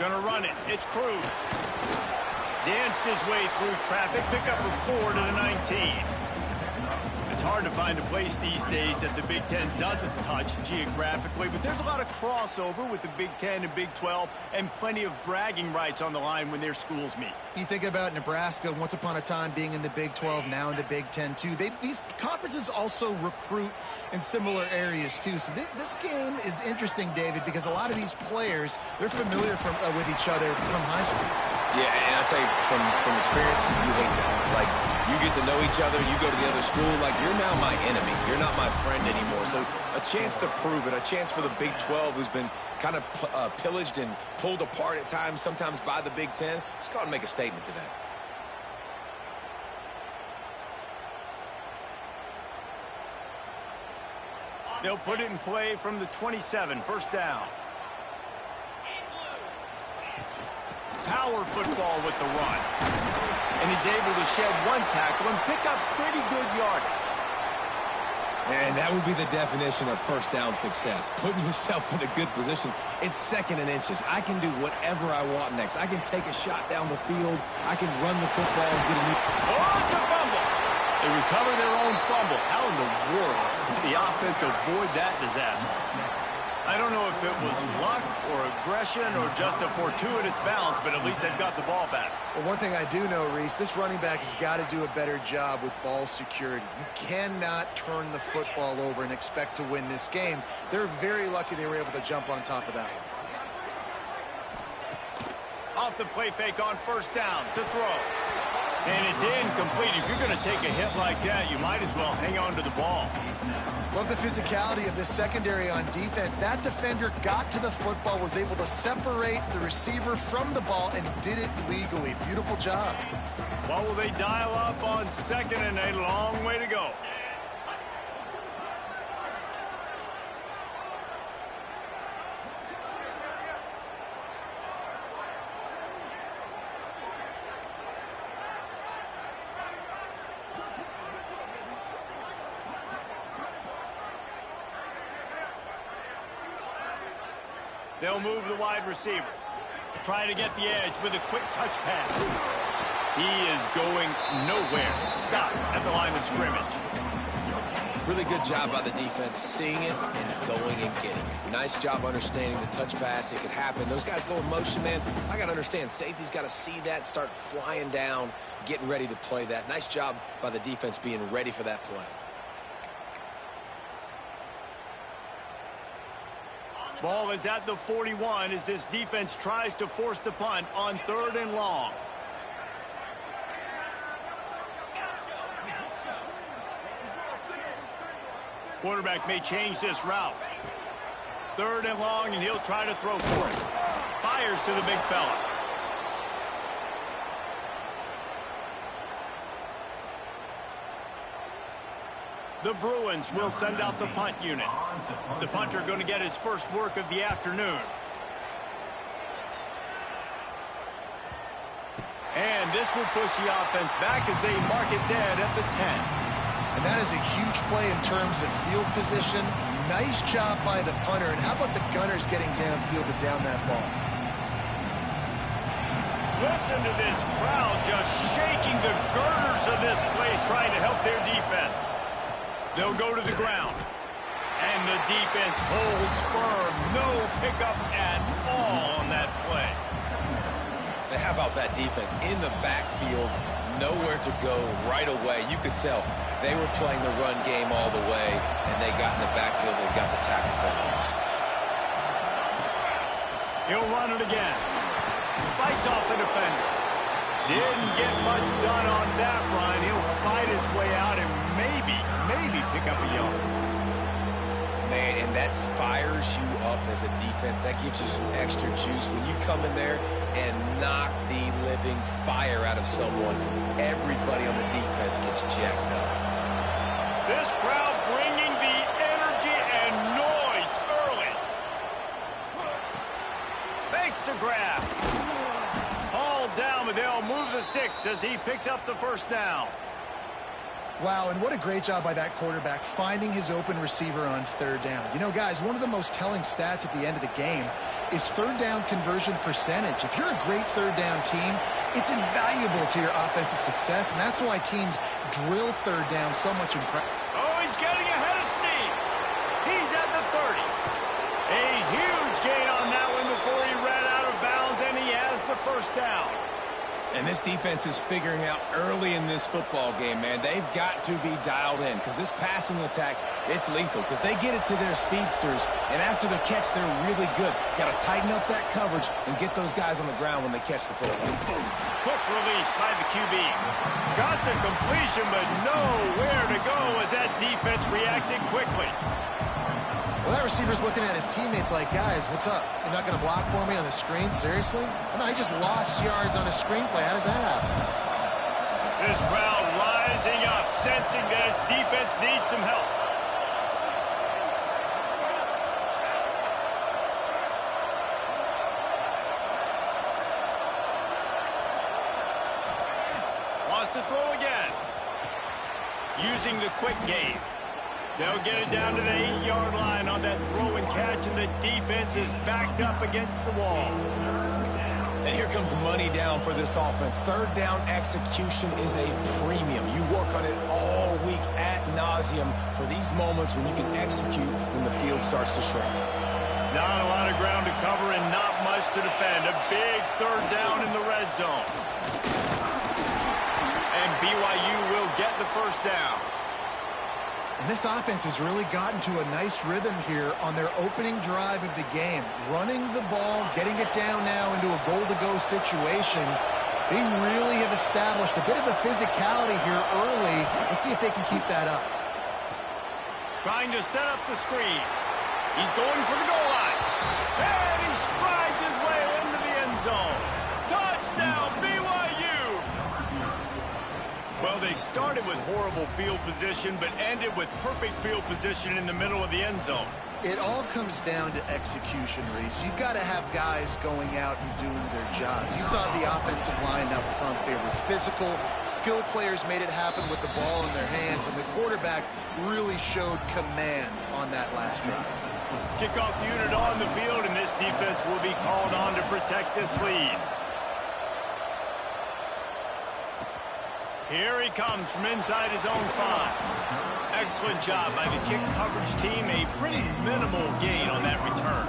Gonna run it. It's Cruz. Danced his way through traffic. Pick up a 4 to the 19. It's hard to find a place these days that the Big Ten doesn't touch geographically, but there's a lot of crossover with the Big Ten and Big 12 and plenty of bragging rights on the line when their schools meet. You think about Nebraska once upon a time being in the Big 12, now in the Big 10 too. These conferences also recruit in similar areas too. So this game is interesting, David, because a lot of these players, they're familiar with each other from high school. Yeah, and I'll tell you, from experience, you hate that. Like, you get to know each other, you go to the other school, like, you're now my enemy. You're not my friend anymore. So a chance to prove it, a chance for the Big 12, who's been kind of pillaged and pulled apart at times, sometimes by the Big 10. Let's go out and make a statement today. They'll put it in play from the 27, first down. Power football with the run. And he's able to shed one tackle and pick up pretty good yardage. And that would be the definition of first down success. Putting yourself in a good position. It's second and inches. I can do whatever I want next. I can take a shot down the field. I can run the football and get a new... Oh, it's a fumble. They recover their own fumble. How in the world did the offense avoid that disaster? I don't know if it was luck or aggression or just a fortuitous bounce, but at least they've got the ball back. Well, one thing I do know, Reese, this running back has got to do a better job with ball security. You cannot turn the football over and expect to win this game. They're very lucky they were able to jump on top of that one. Off the play fake on first down to throw. And it's incomplete. If you're going to take a hit like that, you might as well hang on to the ball. Love the physicality of this secondary on defense. That defender got to the football, was able to separate the receiver from the ball, and did it legally. Beautiful job. What will they dial up on second and a long way to go? They'll move the wide receiver. Trying to get the edge with a quick touch pass. He is going nowhere. Stop at the line of scrimmage. Really good job by the defense, seeing it and going and getting it. Nice job understanding the touch pass. It could happen. Those guys go in motion, man. I got to understand, safety's got to see that, start flying down, getting ready to play that. Nice job by the defense being ready for that play. Ball is at the 41 as this defense tries to force the punt on third and long. Quarterback may change this route. Third and long, and he'll try to throw for it. Fires to the big fella. The Bruins will send out the punt unit. The punter going to get his first work of the afternoon. And this will push the offense back as they mark it dead at the 10. And that is a huge play in terms of field position. Nice job by the punter. And how about the gunners getting downfield to down that ball? Listen to this crowd just shaking the girders of this place trying to help their defense. They'll go to the ground. And the defense holds firm. No pickup at all on that play. And how about that defense in the backfield? Nowhere to go right away. You could tell they were playing the run game all the way, and they got in the backfield and got the tackle for us. He'll run it again. Fights off the defender. Didn't get much done on that run. He'll fight his way out and maybe pick up a yard. Man, and that fires you up as a defense. That gives you some extra juice. When you come in there and knock the living fire out of someone, everybody on the defense gets jacked up. This crowd bringing the energy and noise early. Thanks to grab. Hauled down, but they'll move the sticks as he picks up the first down. Wow, and what a great job by that quarterback finding his open receiver on third down. You know, guys, one of the most telling stats at the end of the game is third down conversion percentage. If you're a great third down team, it's invaluable to your offensive success, and that's why teams drill third down so much in practice. Oh, he's getting ahead of steam. He's at the 30. A huge gain on that one before he ran out of bounds, and he has the first down. And this defense is figuring out early in this football game, man. They've got to be dialed in because this passing attack, it's lethal because they get it to their speedsters, and after the catch, they're really good. Got to tighten up that coverage and get those guys on the ground when they catch the football. Quick release by the QB. Got the completion, but nowhere to go as that defense reacted quickly. Well, that receiver's looking at his teammates like, guys, what's up? You're not going to block for me on the screen? Seriously? Well, no, he just lost yards on a screenplay. How does that happen? This crowd rising up, sensing that its defense needs some help. Wants to throw again. Using the quick game. They'll get it down to the 8-yard line on that throw and catch, and the defense is backed up against the wall. And here comes money down for this offense. Third down execution is a premium. You work on it all week ad nauseum for these moments when you can execute when the field starts to shrink. Not a lot of ground to cover and not much to defend. A big third down in the red zone. And BYU will get the first down. And this offense has really gotten to a nice rhythm here on their opening drive of the game. Running the ball, getting it down now into a goal-to-go situation. They really have established a bit of a physicality here early. Let's see if they can keep that up. Trying to set up the screen. He's going for the goal line. And he strides his way into the end zone. Touchdown, BYU! Well, they started with horrible field position, but ended with perfect field position in the middle of the end zone. It all comes down to execution, Reese. You've got to have guys going out and doing their jobs. You saw the offensive line up front. They were physical. Skill players made it happen with the ball in their hands, and the quarterback really showed command on that last drive. Kickoff unit on the field, and this defense will be called on to protect this lead. Here he comes from inside his own 5. Excellent job by the kick coverage team. A pretty minimal gain on that return.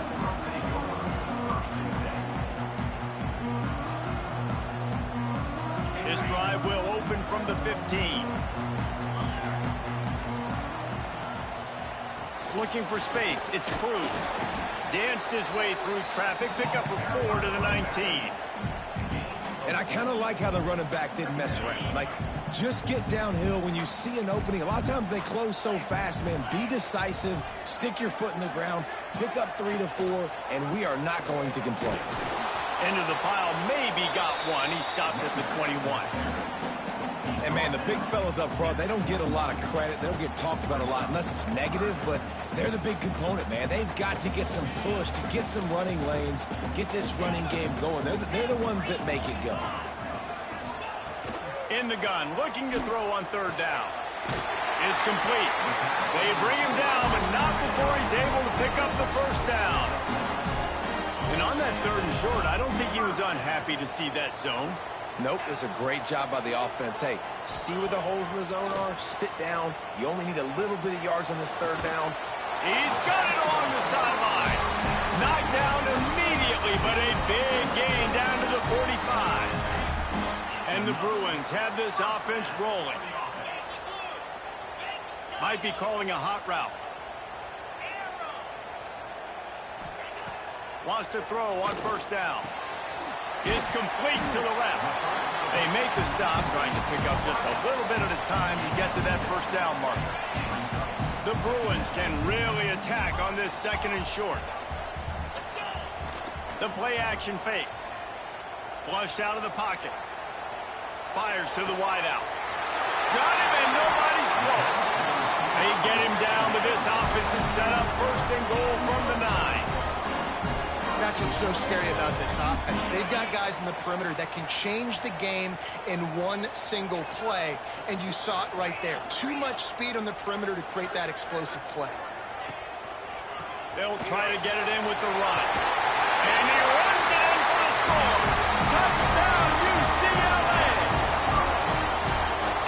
This drive will open from the 15. Looking for space. It's Cruz. Danced his way through traffic. Pick up a 4 to the 19. And I kind of like how the running back didn't mess around. Like, just get downhill when you see an opening. A lot of times they close so fast, man. Be decisive, stick your foot in the ground, pick up 3 to 4, and we are not going to complain. Into the pile, maybe got one. He stopped at the 21. And, man, the big fellas up front, they don't get a lot of credit. They don't get talked about a lot unless it's negative, but they're the big component, man. They've got to get some push, to get some running lanes, get this running game going. They're the ones that make it go. In the gun, looking to throw on third down. It's complete. They bring him down, but not before he's able to pick up the first down. And on that third and short, I don't think he was unhappy to see that zone. Nope, it was a great job by the offense. Hey, see where the holes in the zone are? Sit down. You only need a little bit of yards on this third down. He's got it along the sideline. Knocked down immediately, but a big gain down to the 45. And the Bruins have this offense rolling. Might be calling a hot route. Wants to throw on first down. It's complete to the left. They make the stop, trying to pick up just a little bit at a time to get to that first down marker. The Bruins can really attack on this second and short. The play action fake. Flushed out of the pocket. Fires to the wideout. Got him, and nobody's close. They get him down, but this offense is set up first and goal from the 9. That's what's so scary about this offense. They've got guys in the perimeter that can change the game in one single play, and you saw it right there. Too much speed on the perimeter to create that explosive play. They'll try to get it in with the run. And he runs it in for the score. Touchdown, UCLA!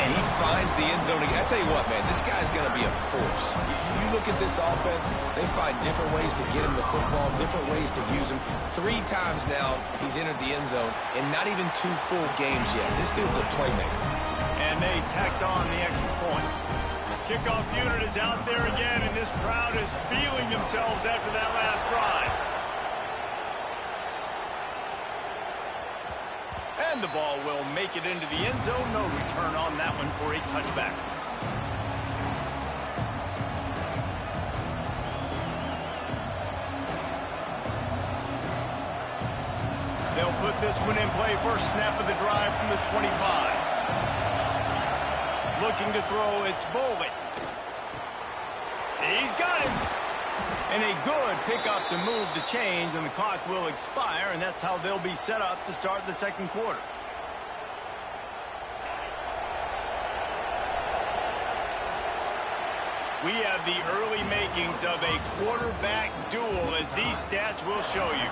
And he finds the end zone. I tell you what, man, this guy's going to be a force. You look at this offense, they find different ways to get him the football, different ways to use him. 3 times now he's entered the end zone, and not even 2 full games yet. This dude's a playmaker. And they tacked on the extra point. Kickoff unit is out there again, and this crowd is feeling themselves after that last drive. And the ball will make it into the end zone. No return on that one for a touchback. They'll put this one in play. First snap of the drive from the 25. Looking to throw, it's Bowling. He's got him. And a good pickup to move the chains, and the clock will expire, and that's how they'll be set up to start the second quarter. We have the early makings of a quarterback duel, as these stats will show you.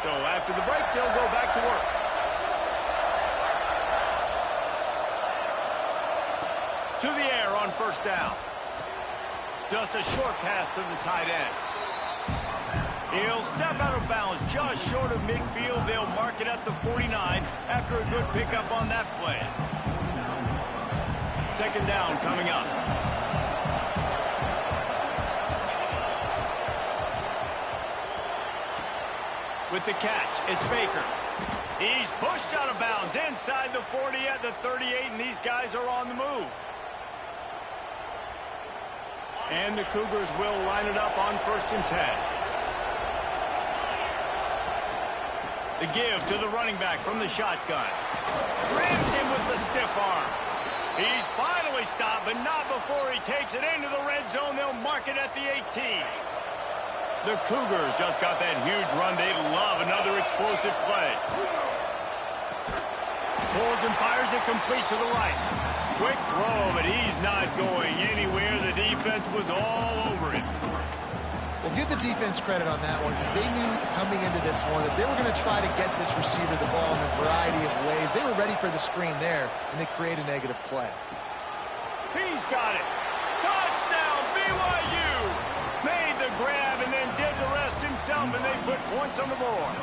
So after the break, they'll go back to work. To the air on first down. Just a short pass to the tight end. He'll step out of bounds just short of midfield. They'll mark it at the 49 after a good pickup on that play. Second down coming up. With the catch, it's Baker. He's pushed out of bounds inside the 40 at the 38, and these guys are on the move. And the Cougars will line it up on 1st and 10. The give to the running back from the shotgun. Grabs him with the stiff arm. He's finally stopped, but not before he takes it into the red zone. They'll mark it at the 18. The Cougars just got that huge run. They love another explosive play. Pulls and fires it complete to the right. Quick throw, but he's not going anywhere. The defense was all over it. Well, give the defense credit on that one, because they knew coming into this one that they were going to try to get this receiver the ball in a variety of ways. They were ready for the screen there, and they create a negative play. He's got it. Touchdown, BYU! Made the grab and then did the rest himself, and they put points on the board.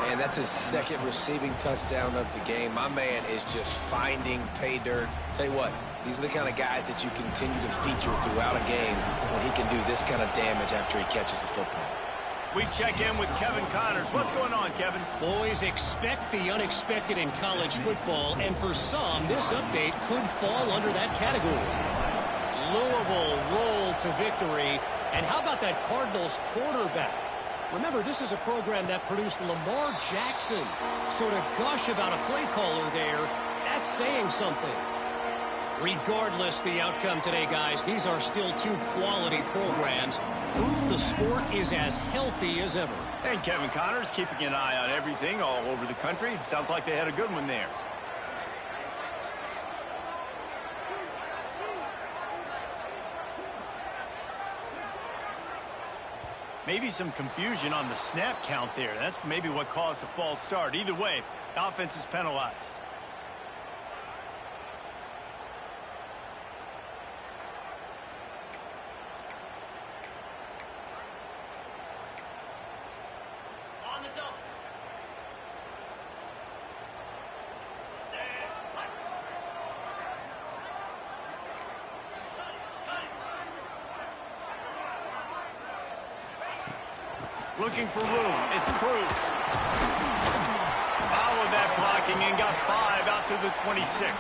And that's his 2nd receiving touchdown of the game. My man is just finding pay dirt. Tell you what, these are the kind of guys that you continue to feature throughout a game when he can do this kind of damage after he catches the football. We check in with Kevin Connors. What's going on, Kevin? Boys, expect the unexpected in college football, and for some, this update could fall under that category. Louisville roll to victory, and how about that Cardinals quarterback? Remember, this is a program that produced Lamar Jackson. Sort of gush about a play caller there. That's saying something. Regardless the outcome today, guys, these are still 2 quality programs. Proof the sport is as healthy as ever. And Kevin Connors keeping an eye on everything all over the country. Sounds like they had a good one there. Maybe some confusion on the snap count there. That's maybe what caused the false start. Either way, the offense is penalized. Looking for room. It's Cruz. Followed that blocking and got 5 out to the 26.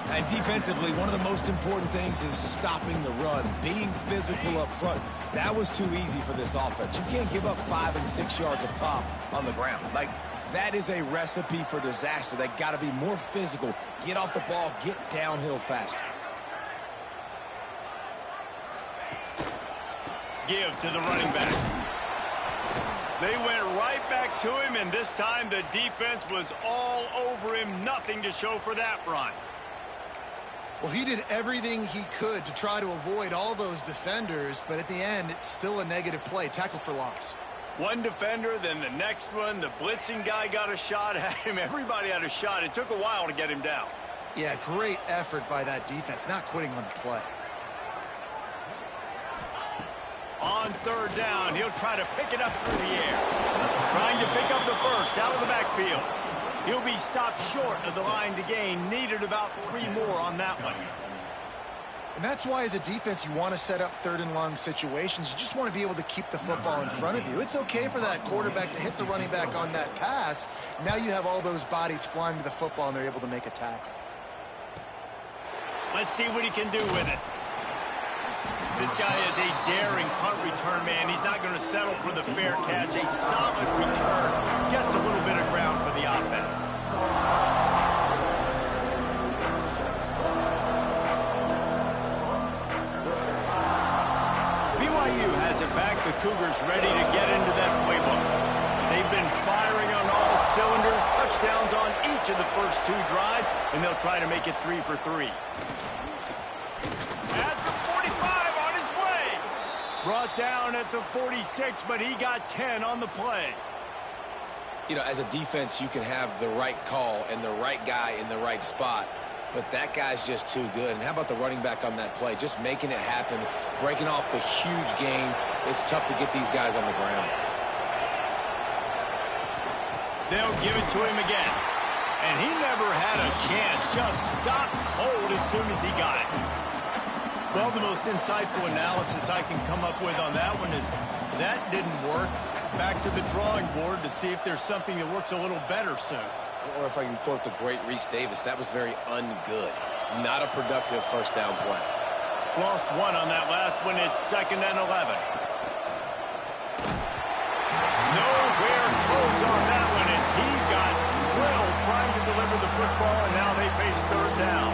And defensively, one of the most important things is stopping the run, being physical up front. That was too easy for this offense. You can't give up 5 and 6 yards a pop on the ground. Like, that is a recipe for disaster. They got to be more physical, get off the ball, get downhill faster. give to the running back. They went right back to him, and this time the defense was all over him. Nothing to show for that run. Well, he did everything he could to try to avoid all those defenders, but at the end, it's still a negative play. Tackle for loss. One defender, then the next one. The blitzing guy got a shot at him. Everybody had a shot. It took a while to get him down. Yeah, great effort by that defense, not quitting on the play. On third down, he'll try to pick it up through the air. Trying to pick up the first out of the backfield. He'll be stopped short of the line to gain. Needed about 3 more on that one. And that's why, as a defense, you want to set up third and long situations. You just want to be able to keep the football in front of you. It's okay for that quarterback to hit the running back on that pass. Now you have all those bodies flying to the football, and they're able to make a tackle. Let's see what he can do with it. This guy is a daring punt return man. He's not going to settle for the fair catch. A solid return. Gets a little bit of ground for the offense. BYU has it back. The Cougars ready to get into that playbook. They've been firing on all cylinders. Touchdowns on each of the first 2 drives, and they'll try to make it 3 for 3. Brought down at the 46, but he got 10 on the play. You know, as a defense, you can have the right call and the right guy in the right spot, but that guy's just too good. And how about the running back on that play? Just making it happen, breaking off the huge gain. It's tough to get these guys on the ground. They'll give it to him again. And he never had a chance. Just stopped cold as soon as he got it. Well, the most insightful analysis I can come up with on that one is that didn't work. Back to the drawing board to see if there's something that works a little better soon. Or if I can quote the great Reese Davis, that was very ungood. Not a productive first down play. Lost 1 on that last one. It's 2nd and 11. Nowhere close on that one as he got drilled trying to deliver the football, and now they face third down.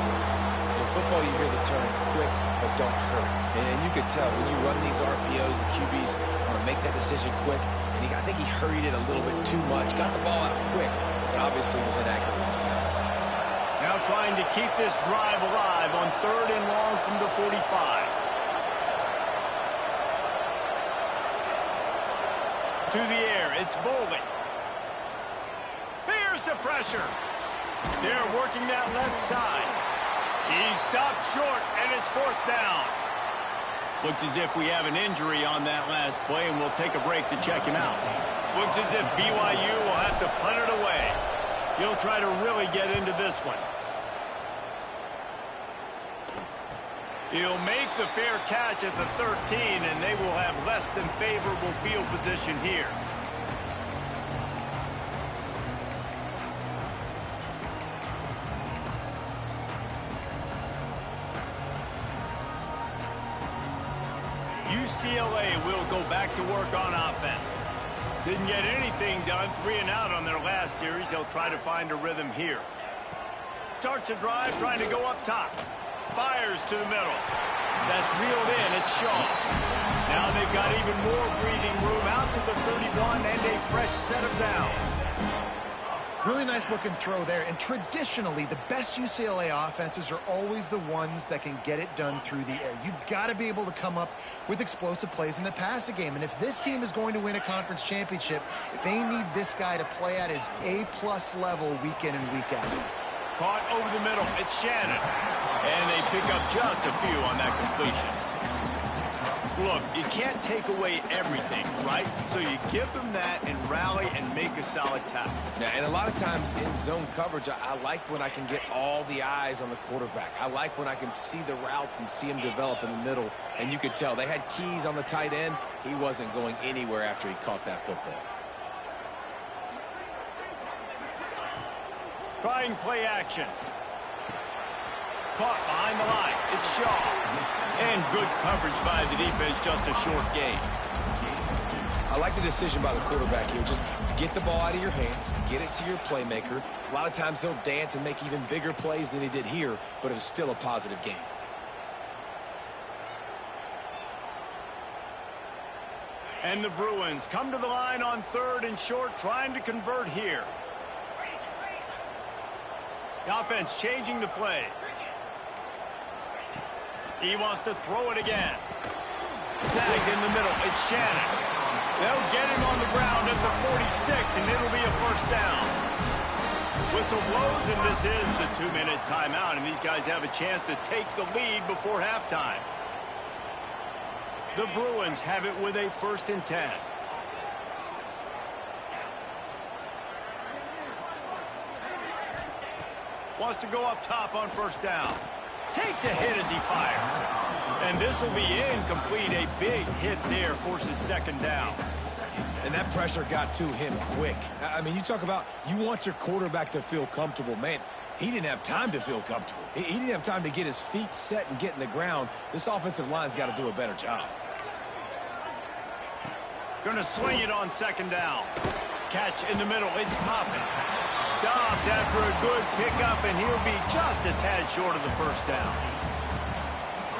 In football, you hear the term quick, but don't hurry. And you could tell when you run these RPOs, the QBs want to make that decision quick. And I think he hurried it a little bit too much. Got the ball out quick, but obviously was inaccurate in his pass. Now trying to keep this drive alive on 3rd and long from the 45. To the air, it's Bowling. Here's the pressure. They're working that left side. He stopped short, and it's 4th down. Looks as if we have an injury on that last play, and we'll take a break to check him out. Looks as if BYU will have to punt it away. He'll try to really get into this one. He'll make the fair catch at the 13, and they will have less than favorable field position here. UCLA will go back to work on offense. Didn't get anything done, 3 and out on their last series. They'll try to find a rhythm here. Starts a drive, trying to go up top. Fires to the middle. That's reeled in. It's Shaw. Now they've got even more breathing room out to the 31 and a fresh set of downs. Really nice looking throw there. And traditionally, the best UCLA offenses are always the ones that can get it done through the air. You've got to be able to come up with explosive plays in the passing game. And if this team is going to win a conference championship, they need this guy to play at his A+ level week in and week out. Caught over the middle. It's Shannon. And they pick up just a few on that completion. Look, you can't take away everything, right? So you give them that and rally and make a solid tackle. Yeah, and a lot of times in zone coverage, I like when I can get all the eyes on the quarterback. I like when I can see the routes and see him develop in the middle. And you could tell they had keys on the tight end. He wasn't going anywhere after he caught that football. Trying play action. Caught behind the line. It's Shaw. And good coverage by the defense, just a short gain. I like the decision by the quarterback here. Just get the ball out of your hands, get it to your playmaker. A lot of times he'll dance and make even bigger plays than he did here, but it was still a positive game. And the Bruins come to the line on 3rd and short, trying to convert here. The offense changing the play. He wants to throw it again. Snagged in the middle. It's Shannon. They'll get him on the ground at the 46, and it'll be a first down. Whistle blows, and this is the 2-minute timeout, and these guys have a chance to take the lead before halftime. The Bruins have it with a 1st and 10. Wants to go up top on 1st down. Takes a hit as he fires. And this will be incomplete. A big hit there forces 2nd down. And that pressure got to him quick. I mean, you talk about you want your quarterback to feel comfortable. Man, he didn't have time to feel comfortable. He didn't have time to get his feet set and get in the ground. This offensive line's got to do a better job. Going to swing it on 2nd down. Catch in the middle. It's Moffitt. Stopped after a good pickup, and he'll be just a tad short of the 1st down.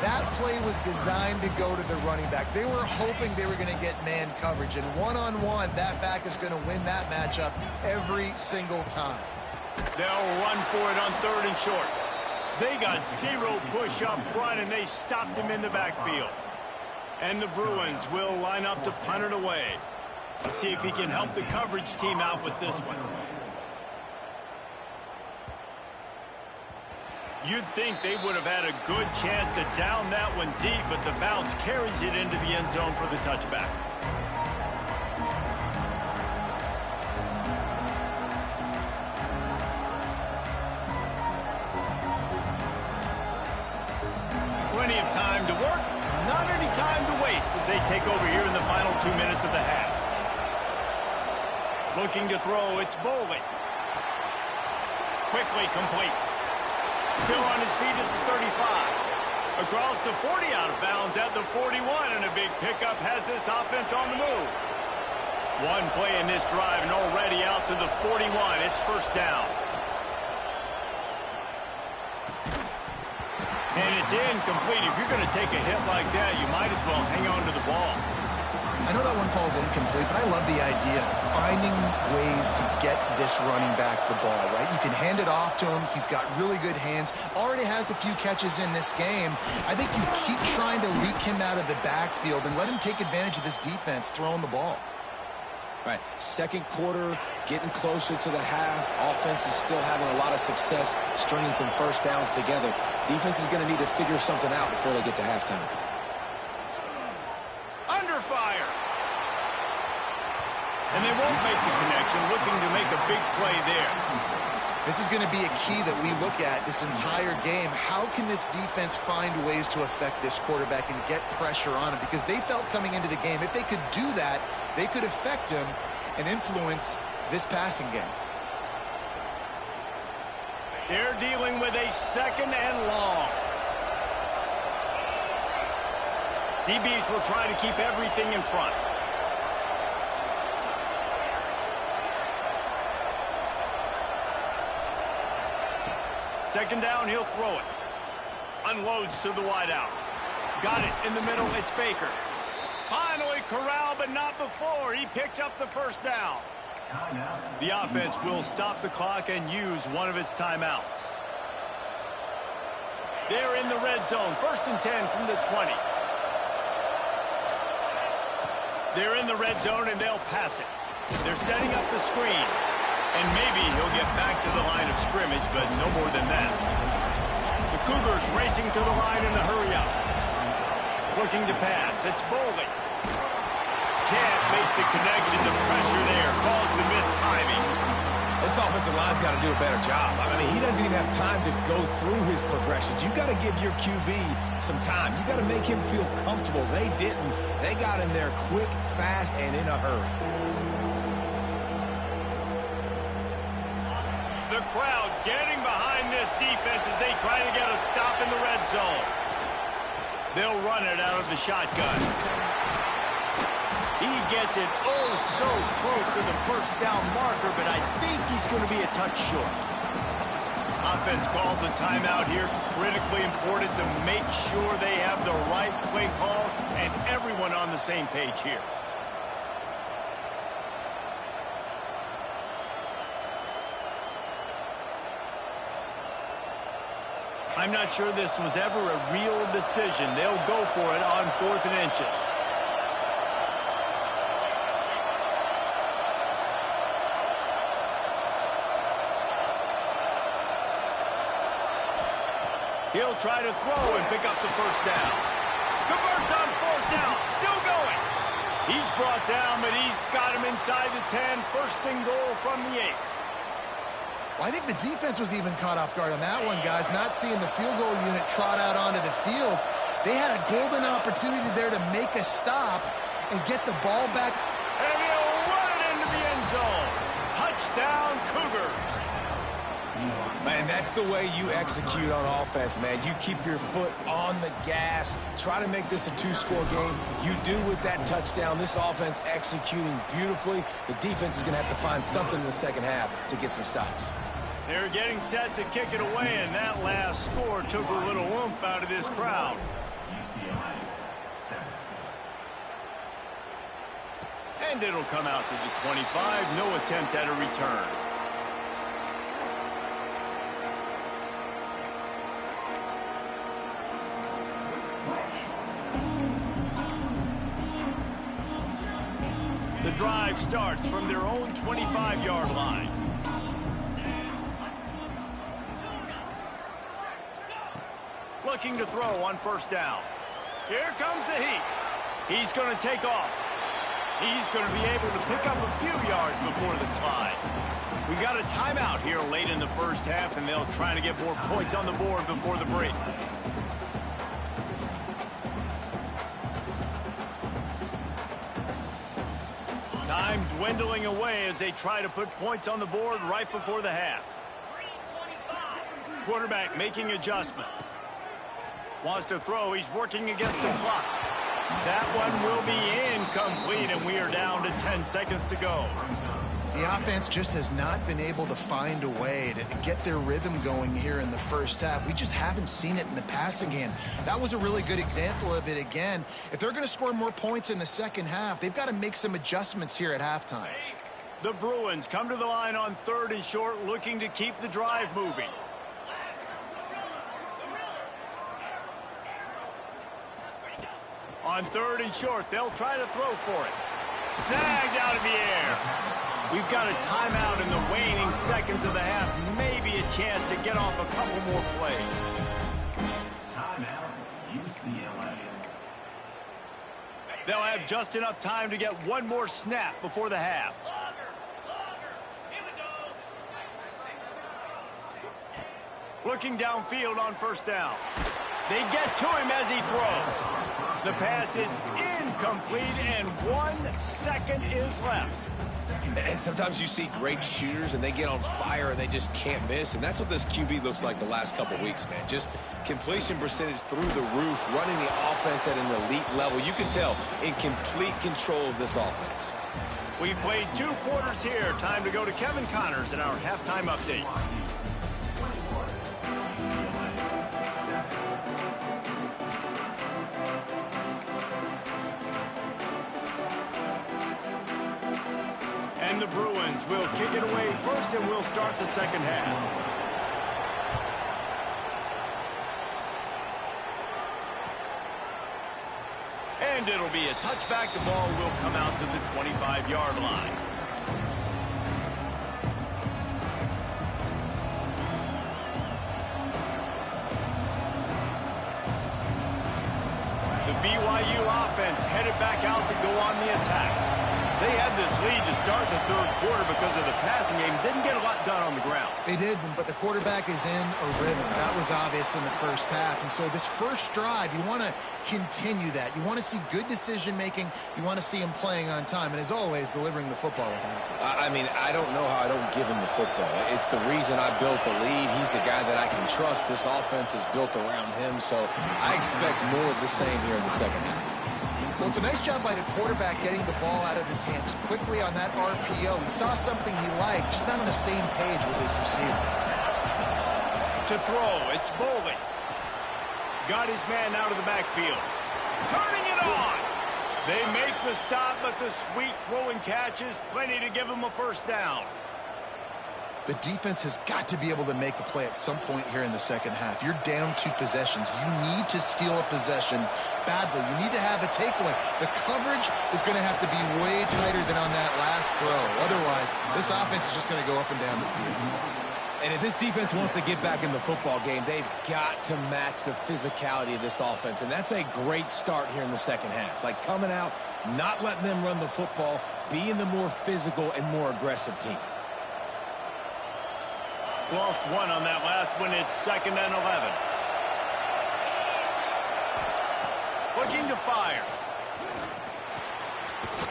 That play was designed to go to the running back. They were hoping they were going to get man coverage, and one-on-one, that back is going to win that matchup every single time. They'll run for it on 3rd and short. They got 0 push up front, and they stopped him in the backfield. And the Bruins will line up to punt it away. Let's see if he can help the coverage team out with this one. You'd think they would have had a good chance to down that one deep, but the bounce carries it into the end zone for the touchback. Plenty of time to work, not any time to waste as they take over here in the final 2 minutes of the half. Looking to throw, it's Bowling. Quickly complete. Still on his feet at the 35. Across the 40, out of bounds at the 41, and a big pickup has this offense on the move. One play in this drive, and already out to the 41. It's 1st down. And it's incomplete. If you're going to take a hit like that, you might as well hang on to the ball. I know that one falls incomplete, but I love the idea of finding ways to get this running back the ball, right? You can hand it off to him. He's got really good hands. Already has a few catches in this game. I think you keep trying to leak him out of the backfield and let him take advantage of this defense throwing the ball. Right, 2nd quarter, getting closer to the half. Offense is still having a lot of success stringing some 1st downs together. Defense is going to need to figure something out before they get to halftime. Under fire. And they won't make the connection, looking to make a big play there. This is going to be a key that we look at this entire game. How can this defense find ways to affect this quarterback and get pressure on him? Because they felt coming into the game, if they could do that, they could affect him and influence this passing game. They're dealing with a 2nd and long. DBs will try to keep everything in front. Second down, he'll throw it. Unloads to the wideout. Got it in the middle, it's Baker. Finally corralled, but not before. He picks up the 1st down. The offense will stop the clock and use one of its timeouts. They're in the red zone. 1st and 10 from the 20. They're in the red zone, and they'll pass it. They're setting up the screen. And maybe he'll get back to the line of scrimmage, but no more than that. The Cougars racing to the line in a hurry up. Looking to pass. It's Bowling. Can't make the connection. The pressure there caused the missed timing. This offensive line's got to do a better job. I mean, he doesn't even have time to go through his progressions. You've got to give your QB some time. You've got to make him feel comfortable. They didn't. They got in there quick, fast, and in a hurry. The crowd getting behind this defense as they try to get a stop in the red zone. They'll run it out of the shotgun. He gets it oh so close to the 1st down marker, but I think he's going to be a touch short. Offense calls a timeout here. Critically important to make sure they have the right play call and everyone on the same page here. I'm not sure this was ever a real decision. They'll go for it on 4th and inches. He'll try to throw and pick up the first down. Converts on 4th down. Still going. He's brought down, but he's got him inside the 10. First and goal from the 8. Well, I think the defense was even caught off guard on that one, guys. Not seeing the field goal unit trot out onto the field. They had a golden opportunity there to make a stop and get the ball back. And he'll run it into the end zone. Touchdown, Cougars. Man, that's the way you execute on offense, man. You keep your foot on the gas. Try to make this a 2-score game. You do with that touchdown. This offense executing beautifully. The defense is going to have to find something in the second half to get some stops. They're getting set to kick it away, and that last score took a little oomph out of this crowd. And it'll come out to the 25. No attempt at a return. The drive starts from their own 25-yard line. Looking to throw on 1st down. Here comes the heat. He's going to take off. He's going to be able to pick up a few yards before the slide. We got a timeout here late in the first half, and they'll try to get more points on the board before the break. Time dwindling away as they try to put points on the board right before the half. Quarterback making adjustments. Wants to throw. He's working against the clock. That one will be incomplete, and we are down to 10 seconds to go. The offense just has not been able to find a way to get their rhythm going here in the first half. We just haven't seen it in the passing game. That was a really good example of it again. If they're going to score more points in the second half, they've got to make some adjustments here at halftime. The Bruins come to the line on 3rd and short, looking to keep the drive moving. On 3rd and short, they'll try to throw for it. Snagged out of the air. We've got a timeout in the waning seconds of the half. Maybe a chance to get off a couple more plays. Timeout, UCLA. They'll have just enough time to get one more snap before the half. Looking downfield on 1st down. They get to him as he throws. The pass is incomplete, and 1 second is left. And sometimes you see great shooters, and they get on fire, and they just can't miss. And that's what this QB looks like the last couple weeks, man. Just completion percentage through the roof, running the offense at an elite level. You can tell in complete control of this offense. We've played 2 quarters here. Time to go to Kevin Connors in our halftime update. And the Bruins will kick it away first, and we'll start the second half. And it'll be a touchback. The ball will come out to the 25-yard line. The BYU offense headed back out to go on the attack. They had this lead to start the 3rd quarter because of the passing game. Didn't get a lot done on the ground. They did, but the quarterback is in a rhythm. That was obvious in the first half. And so this first drive, you want to continue that. You want to see good decision-making. You want to see him playing on time. And as always, delivering the football with accuracy. I mean, I don't know how I don't give him the football. It's the reason I built the lead. He's the guy that I can trust. This offense is built around him. So I expect more of the same here in the second half. Well, it's a nice job by the quarterback getting the ball out of his hands quickly on that RPO. He saw something he liked, just not on the same page with his receiver. To throw, it's Bowling. Got his man out of the backfield. Turning it on. They make the stop, but the sweet throw and catch is plenty to give him a first down. The defense has got to be able to make a play at some point here in the second half. You're down 2 possessions. You need to steal a possession badly. You need to have a takeaway. The coverage is going to have to be way tighter than on that last throw. Otherwise, this offense is just going to go up and down the field. And if this defense wants to get back in the football game, they've got to match the physicality of this offense. And that's a great start here in the second half. Like coming out, not letting them run the football, being the more physical and more aggressive team. Lost 1 on that last one. It's 2nd and 11. Looking to fire.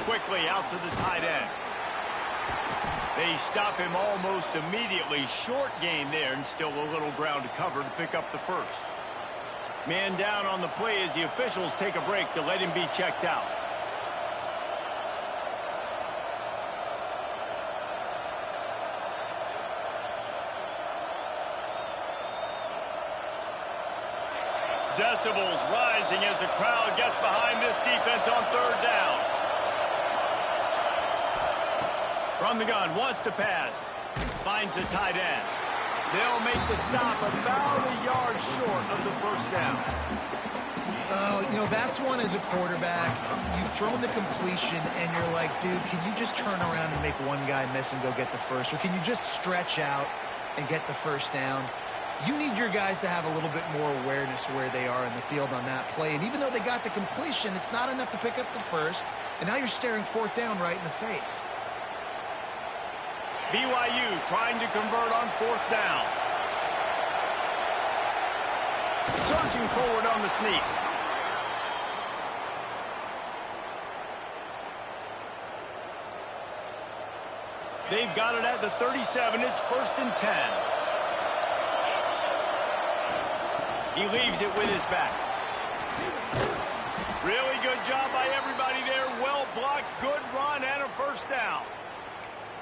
Quickly out to the tight end. They stop him almost immediately. Short gain there, and still a little ground to cover to pick up the first. Man down on the play as the officials take a break to let him be checked out. Decibels rising as the crowd gets behind this defense on 3rd down. From the gun, wants to pass. Finds the tight end. They'll make the stop about a yard short of the first down. You know, that's one as a quarterback. You've thrown the completion, and you're like, dude, can you just turn around and make one guy miss and go get the first? Or can you just stretch out and get the first down? You need your guys to have a little bit more awareness where they are in the field on that play. And even though they got the completion, it's not enough to pick up the first. And now you're staring 4th down right in the face. BYU trying to convert on 4th down. Surging forward on the sneak. They've got it at the 37. It's 1st and 10. He leaves it with his back. Really good job by everybody there. Well blocked, good run, and a first down.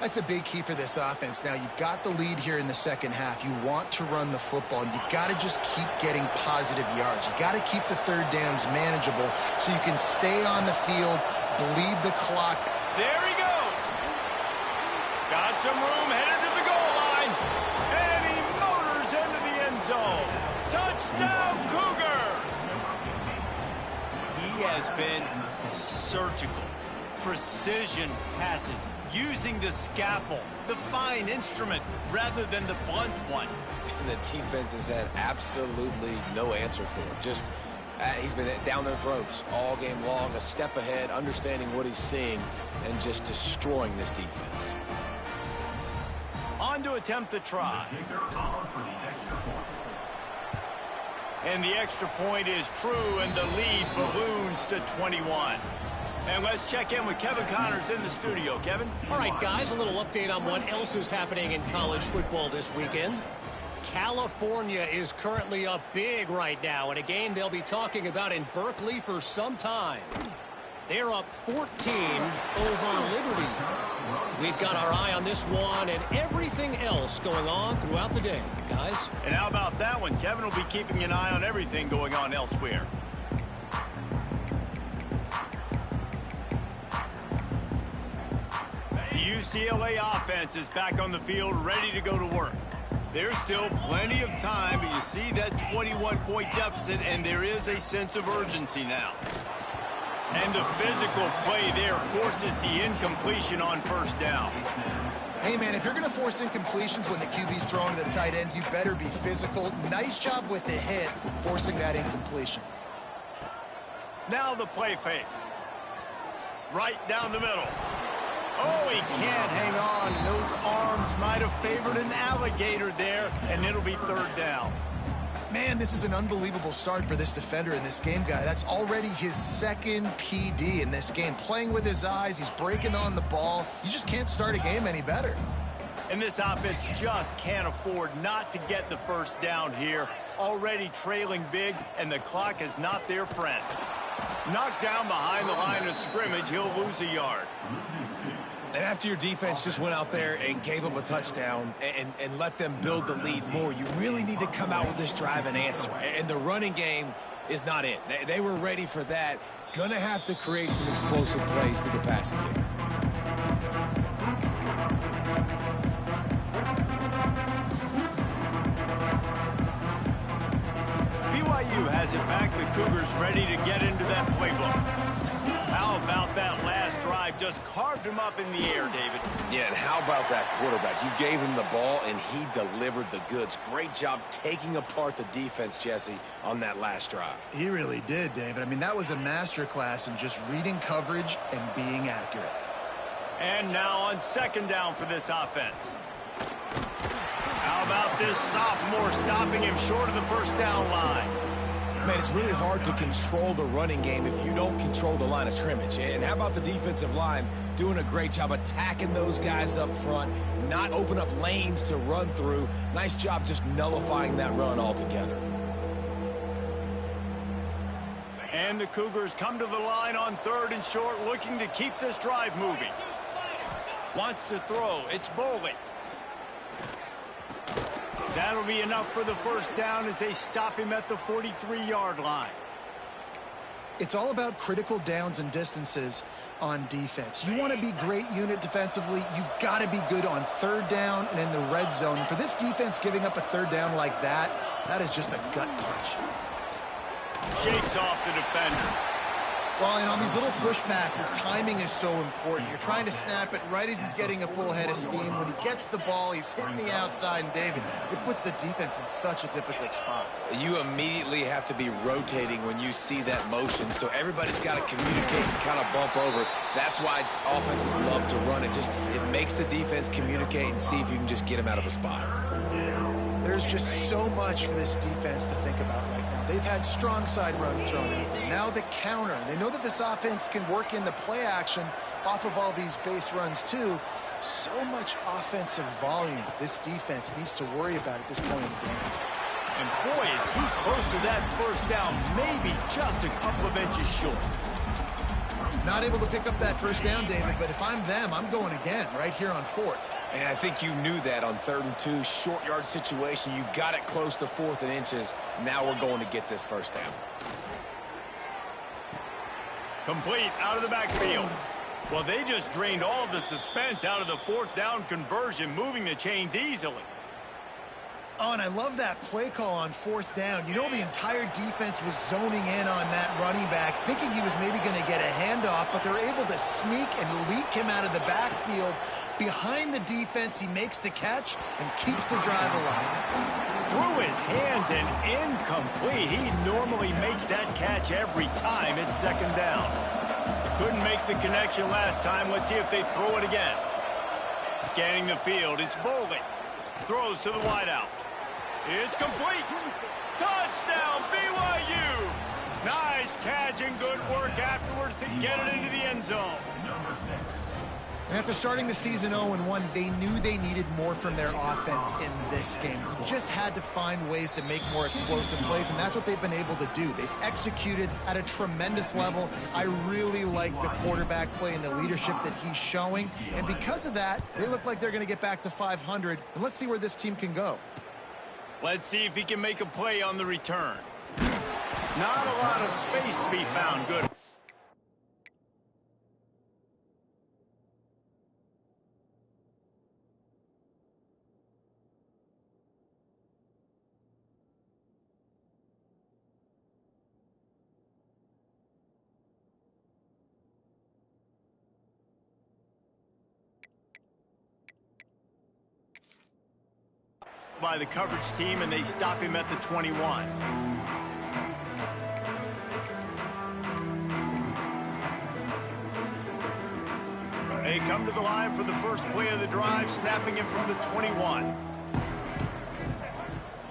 That's a big key for this offense. Now, you've got the lead here in the second half. You want to run the football, and you've got to just keep getting positive yards. You've got to keep the 3rd downs manageable so you can stay on the field, bleed the clock. There he goes. Got some room, headed to the goal line, and he motors into the end zone. Touchdown, Cougars! He has been surgical. Precision passes, using the scalpel, the fine instrument, rather than the blunt one. And the defense has had absolutely no answer for him. Just, he's been down their throats all game long, a step ahead, understanding what he's seeing, and just destroying this defense. On to attempt the try. And the extra point is true, and the lead balloons to 21. And let's check in with Kevin Connors in the studio. Kevin? All right, guys, a little update on what else is happening in college football this weekend. California is currently up big right now in a game they'll be talking about in Berkeley for some time. They're up 14 over Liberty. We've got our eye on this one and everything else going on throughout the day, guys. And how about that one? Kevin will be keeping an eye on everything going on elsewhere. The UCLA offense is back on the field, ready to go to work. There's still plenty of time, but you see that 21-point deficit, and there is a sense of urgency now. And the physical play there forces the incompletion on first down. Hey, man, if you're going to force incompletions when the QB's throwing to the tight end, you better be physical. Nice job with the hit, forcing that incompletion. Now the play fake. Right down the middle. Oh, he can't hang on, and those arms might have favored an alligator there, and it'll be third down. Man, this is an unbelievable start for this defender in this game, guy. That's already his second PD in this game. Playing with his eyes, he's breaking on the ball. You just can't start a game any better. And this offense just can't afford not to get the first down here. Already trailing big, and the clock is not their friend. Knocked down behind the line of scrimmage, he'll lose a yard. And after your defense just went out there and gave them a touchdown and let them build the lead more, you really need to come out with this drive and answer. And the running game is not it. They were ready for that. Gonna have to create some explosive plays through the passing game. has it back. The Cougars ready to get into that playbook. How about that last drive? Just carved him up in the air, David. Yeah, and how about that quarterback? You gave him the ball, and he delivered the goods. Great job taking apart the defense, Jesse, on that last drive. He really did, David. I mean, that was a masterclass in just reading coverage and being accurate. And now on second down for this offense. How about this sophomore stopping him short of the first down line? Man, it's really hard to control the running game if you don't control the line of scrimmage. And how about the defensive line doing a great job attacking those guys up front, not open up lanes to run through. Nice job just nullifying that run altogether. And the Cougars come to the line on third and short, looking to keep this drive moving. Wants to throw. It's Bowling. That'll be enough for the first down as they stop him at the 43-yard line. It's all about critical downs and distances on defense. You want to be great unit defensively. You've got to be good on third down and in the red zone. And for this defense giving up a third down like that, that is just a gut punch. Shakes off the defender. Well, and on these little push passes, timing is so important. You're trying to snap it right as he's getting a full head of steam. When he gets the ball, he's hitting the outside, and David, it puts the defense in such a difficult spot. You immediately have to be rotating when you see that motion, so everybody's got to communicate and kind of bump over. That's why offenses love to run it. It makes the defense communicate and see if you can just get him out of a spot. There's just so much for this defense to think about right now. They've had strong side runs thrown at them. Now the counter. They know that this offense can work in the play action off of all these base runs too. So much offensive volume this defense needs to worry about at this point in the game. And boy, is he close to that first down, maybe just a couple of inches short. Not able to pick up that first down, David, but if I'm them, I'm going again right here on fourth. And I think you knew that on 3rd and 2, short yard situation. You got it close to 4th and inches. Now we're going to get this first down. Complete out of the backfield. Well, they just drained all of the suspense out of the 4th down conversion, moving the chains easily. Oh, and I love that play call on 4th down. You know, the entire defense was zoning in on that running back, thinking he was maybe going to get a handoff, but they're able to sneak and leak him out of the backfield. Behind the defense, he makes the catch and keeps the drive alive. Through his hands and incomplete. He normally makes that catch every time it's second down. Couldn't make the connection last time. Let's see if they throw it again. Scanning the field, it's Bowling. Throws to the wideout. It's complete. Touchdown, BYU. Nice catch and good work afterwards to get it into the end zone. Number 6. And after starting the season 0-1, they knew they needed more from their offense in this game. You just had to find ways to make more explosive plays, and that's what they've been able to do. They've executed at a tremendous level. I really like the quarterback play and the leadership that he's showing. And because of that, they look like they're going to get back to 500. And let's see where this team can go. Let's see if he can make a play on the return. Not a lot of space to be found. Good. By the coverage team, and they stop him at the 21. They come to the line for the first play of the drive, snapping it from the 21.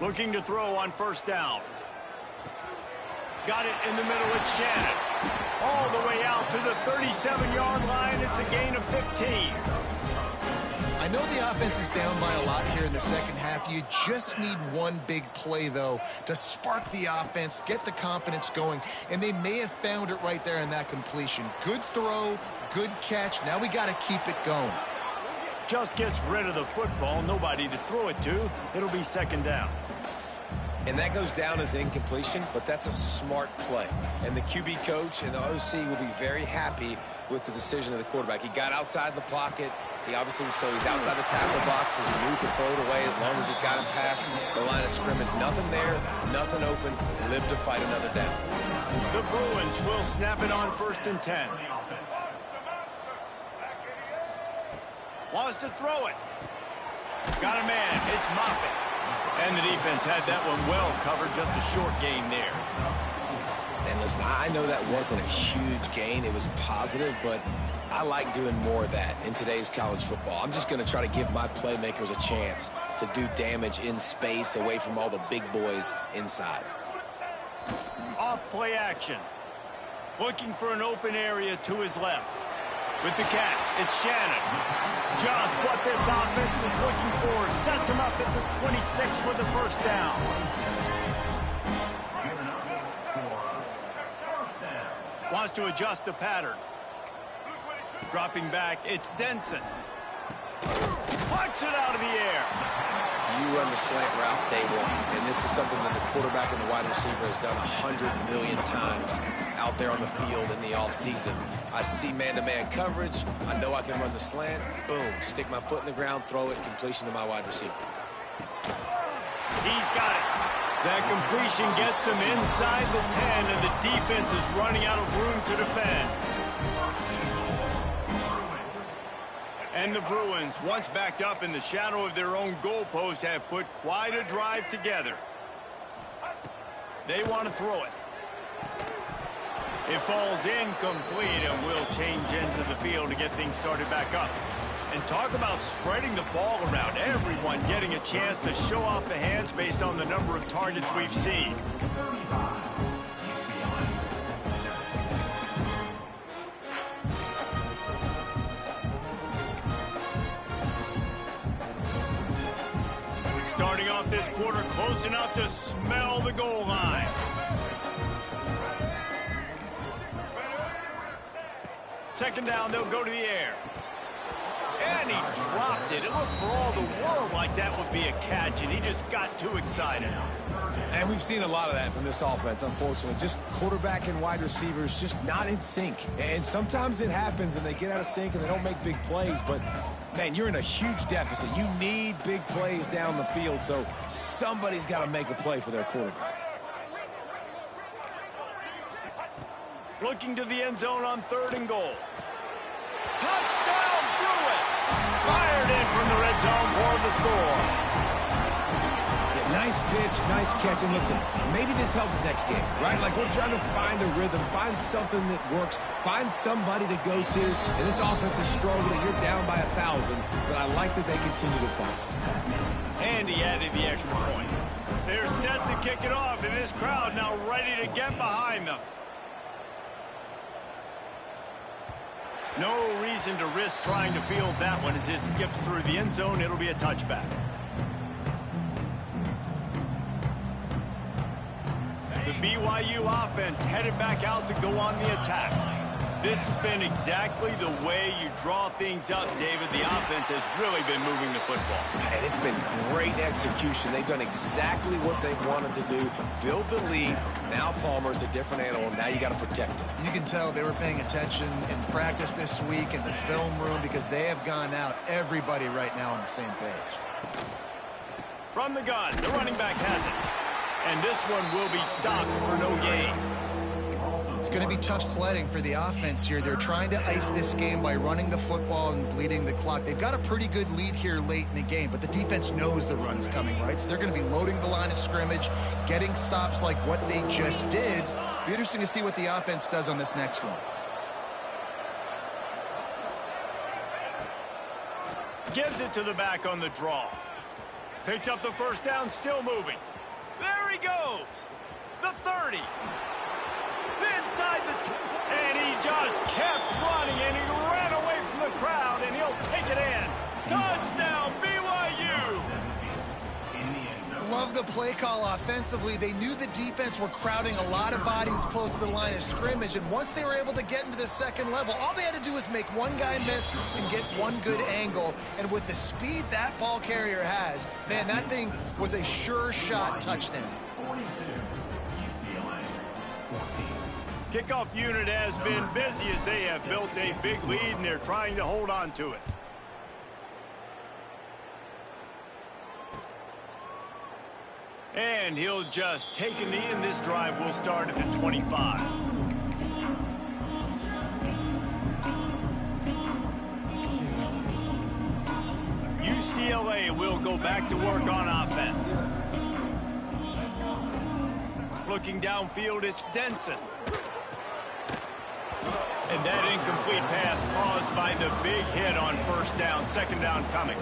Looking to throw on first down. Got it in the middle, it's Shannon. All the way out to the 37-yard line. It's a gain of 15. I know the offense is down by a lot here in the second half. You just need one big play, though, to spark the offense, get the confidence going, and they may have found it right there in that completion. Good throw, good catch. Now we got to keep it going. Just gets rid of the football. Nobody to throw it to. It'll be second down. And that goes down as incompletion, but that's a smart play. And the QB coach and the OC will be very happy with the decision of the quarterback. He got outside the pocket. He obviously was, so he's outside the tackle box as he moved to throw it away as long as it got him past the line of scrimmage. Nothing there, nothing open. Live to fight another down. The Bruins will snap it on 1st and 10. Wants to throw it. Got a man. It's Moffitt. And the defense had that one well covered. Just a short gain there. And listen, I know that wasn't a huge gain. It was positive, but I like doing more of that in today's college football. I'm just going to try to give my playmakers a chance to do damage in space away from all the big boys inside. Off play action. Looking for an open area to his left. With the catch, it's Shannon. Just what this offense was looking for. Sets him up at the 26 with the first down. Wants to adjust the pattern. Dropping back, it's Denson. Pucks it out of the air. You run the slant route day one, and this is something that the quarterback and the wide receiver has done 100 million times out there on the field in the offseason. I see man-to-man coverage. I know I can run the slant. Boom. Stick my foot in the ground, throw it, completion to my wide receiver. He's got it. That completion gets them inside the 10, and the defense is running out of room to defend. And the Bruins, once backed up in the shadow of their own goalpost, have put quite a drive together. They want to throw it. It falls incomplete and will change ends of the field to get things started back up. And talk about spreading the ball around. Everyone getting a chance to show off the hands based on the number of targets we've seen. Starting off this quarter close enough to smell the goal line. Second down, they'll go to the air. And he dropped it. It looked for all the world like that would be a catch, and he just got too excited. And we've seen a lot of that from this offense, unfortunately. Just quarterback and wide receivers just not in sync. And sometimes it happens, and they get out of sync, and they don't make big plays. But, man, you're in a huge deficit. You need big plays down the field, so somebody's got to make a play for their quarterback. Looking to the end zone on 3rd and goal. Touchdown, Bruins! Fired in from the red zone for the score. Yeah, nice pitch, nice catch. And listen, maybe this helps next game, right? Like we're trying to find a rhythm, find something that works, find somebody to go to. And this offense is struggling. You're down by 1,000, but I like that they continue to fight. And he added the extra point. They're set to kick it off, and this crowd now ready to get behind them. No reason to risk trying to field that one as it skips through the end zone. It'll be a touchback. The BYU offense headed back out to go on the attack. This has been exactly the way you draw things up, David. The offense has really been moving the football. And it's been great execution. They've done exactly what they've wanted to do. Build the lead. Now Palmer's a different animal. Now you got to protect him. You can tell they were paying attention in practice this week in the film room because they have gone out, everybody right now on the same page. From the gun, the running back has it. And this one will be stopped for no gain. It's going to be tough sledding for the offense here. They're trying to ice this game by running the football and bleeding the clock. They've got a pretty good lead here late in the game, but the defense knows the run's coming, right? So they're going to be loading the line of scrimmage, getting stops like what they just did. Be interesting to see what the offense does on this next one. Gives it to the back on the draw. Picks up the first down, still moving. There he goes. The 30. Inside the and he just kept running, and he ran away from the crowd, and he'll take it in. Touchdown, BYU! Love the play call offensively. They knew the defense were crowding a lot of bodies close to the line of scrimmage, and once they were able to get into the second level, all they had to do was make one guy miss and get one good angle. And with the speed that ball carrier has, man, that thing was a sure shot touchdown. 22, UCLA 14. Kickoff unit has been busy as they have built a big lead, and they're trying to hold on to it. And he'll just take a knee, and this drive will start at the 25. UCLA will go back to work on offense. Looking downfield, it's Denson. And that incomplete pass caused by the big hit on first down. Second down coming.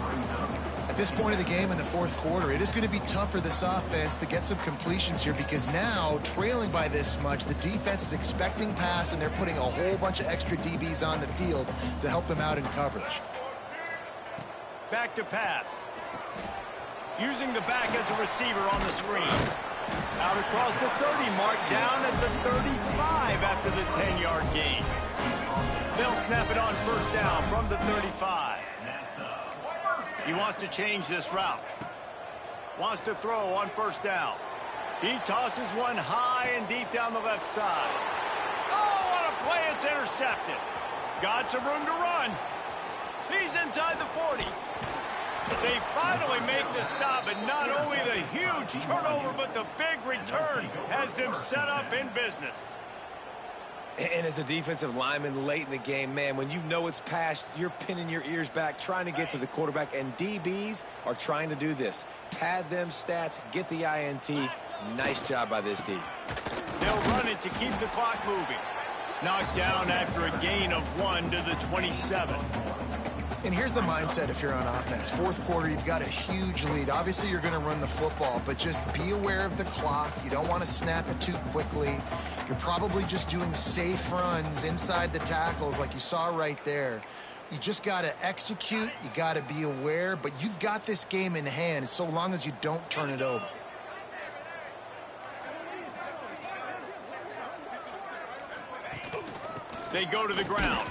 At this point of the game in the fourth quarter, it is going to be tough for this offense to get some completions here because now, trailing by this much, the defense is expecting pass, and they're putting a whole bunch of extra DBs on the field to help them out in coverage. Back to pass. Using the back as a receiver on the screen. Out across the 30 mark, down at the 35 after the 10-yard gain. They'll snap it on first down from the 35. He wants to change this route. Wants to throw on first down. He tosses one high and deep down the left side. Oh, what a play. It's intercepted. Got some room to run. He's inside the 40. They finally make the stop, and not only the huge turnover, but the big return has them set up in business. And as a defensive lineman late in the game, man, when you know it's past, you're pinning your ears back, trying to get to the quarterback, and DBs are trying to do this. Pad them stats, get the INT. Nice job by this D. They'll run it to keep the clock moving. Knocked down after a gain of 1 to the 27. And here's the mindset if you're on offense. Fourth quarter, you've got a huge lead. Obviously, you're going to run the football, but just be aware of the clock. You don't want to snap it too quickly. You're probably just doing safe runs inside the tackles like you saw right there. You just got to execute. You got to be aware, but you've got this game in hand so long as you don't turn it over. They go to the ground.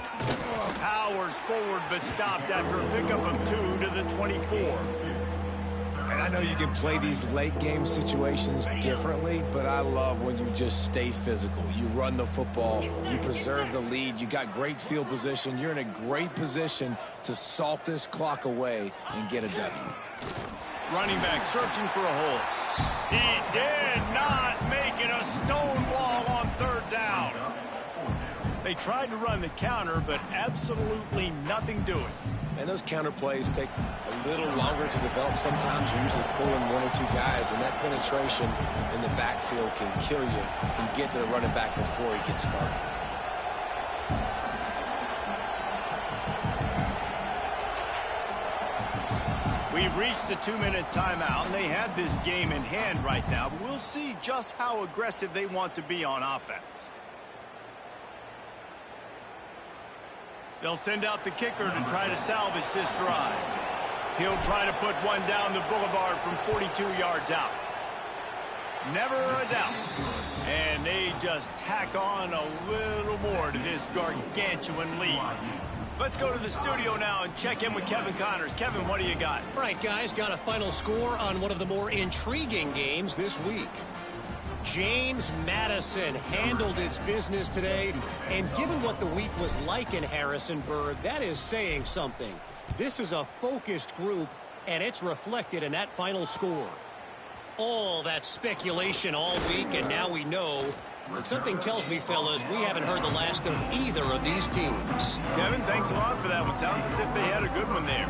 Powers forward, but stopped after a pickup of 2 to the 24. And I know you can play these late game situations differently, but I love when you just stay physical. You run the football, you preserve the lead, you got great field position, you're in a great position to salt this clock away and get a W. Running back searching for a hole. He did not make it a stone wall on third down. They tried to run the counter, but absolutely nothing doing. And those counter plays take a little longer to develop sometimes. You're usually pulling 1 or 2 guys, and that penetration in the backfield can kill you and get to the running back before he gets started. We've reached the 2-minute timeout, and they have this game in hand right now, but we'll see just how aggressive they want to be on offense. They'll send out the kicker to try to salvage this drive. He'll try to put one down the boulevard from 42 yards out. Never a doubt. And they just tack on a little more to this gargantuan lead. Let's go to the studio now and check in with Kevin Connors. Kevin, what do you got? All right, guys, got a final score on one of the more intriguing games this week. James Madison handled his business today, and given what the week was like in Harrisonburg, that is saying something. This is a focused group, and it's reflected in that final score. All that speculation all week, and now we know. But something tells me, fellas, we haven't heard the last of either of these teams. Kevin, thanks a lot for that one. Sounds as if they had a good one there.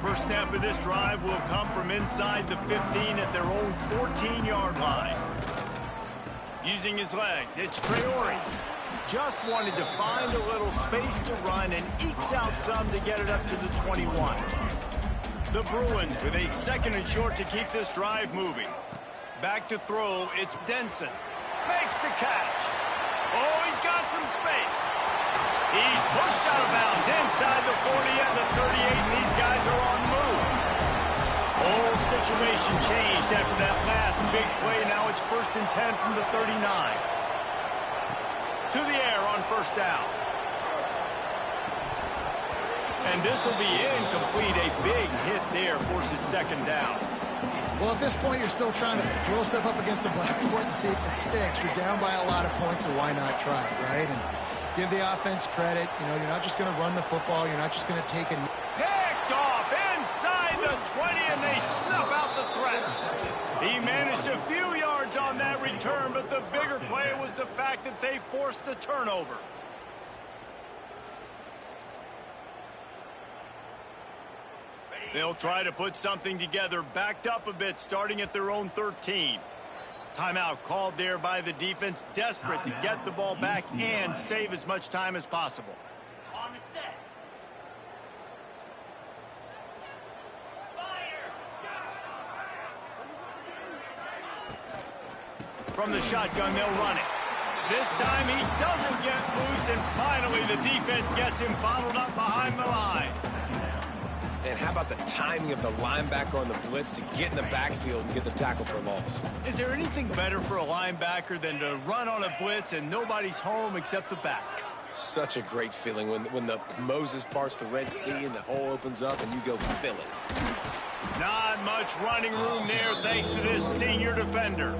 First snap of this drive will come from inside the 15 at their own 14-yard line. Using his legs, it's Traore. Just wanted to find a little space to run and ekes out some to get it up to the 21. The Bruins with a 2nd and short to keep this drive moving. Back to throw, it's Denson. Makes the catch. Oh, he's got some space. He's pushed out of bounds inside the 40 and the 38, and these guys are on the move. Whole situation changed after that last big play. Now it's 1st and 10 from the 39. To the air on first down. And this will be incomplete. A big hit there forces second down. Well, at this point, you're still trying to throw stuff up against the blackboard and see if it sticks. You're down by a lot of points, so why not try it, right? And give the offense credit. You know, you're not just going to run the football. You're not just going to take a... Picked off inside the 20, and they snuff out the threat. He managed a few yards on that return, but the bigger play was the fact that they forced the turnover. They'll try to put something together, backed up a bit, starting at their own 13. Timeout called there by the defense, desperate to get the ball back and save as much time as possible. On the set. From the shotgun, they'll run it. This time he doesn't get loose, and finally the defense gets him bottled up behind the line. And how about the timing of the linebacker on the blitz to get in the backfield and get the tackle for a loss? Is there anything better for a linebacker than to run on a blitz and nobody's home except the back? Such a great feeling when the Moses parts the Red Sea and the hole opens up and you go fill it. Not much running room there thanks to this senior defender.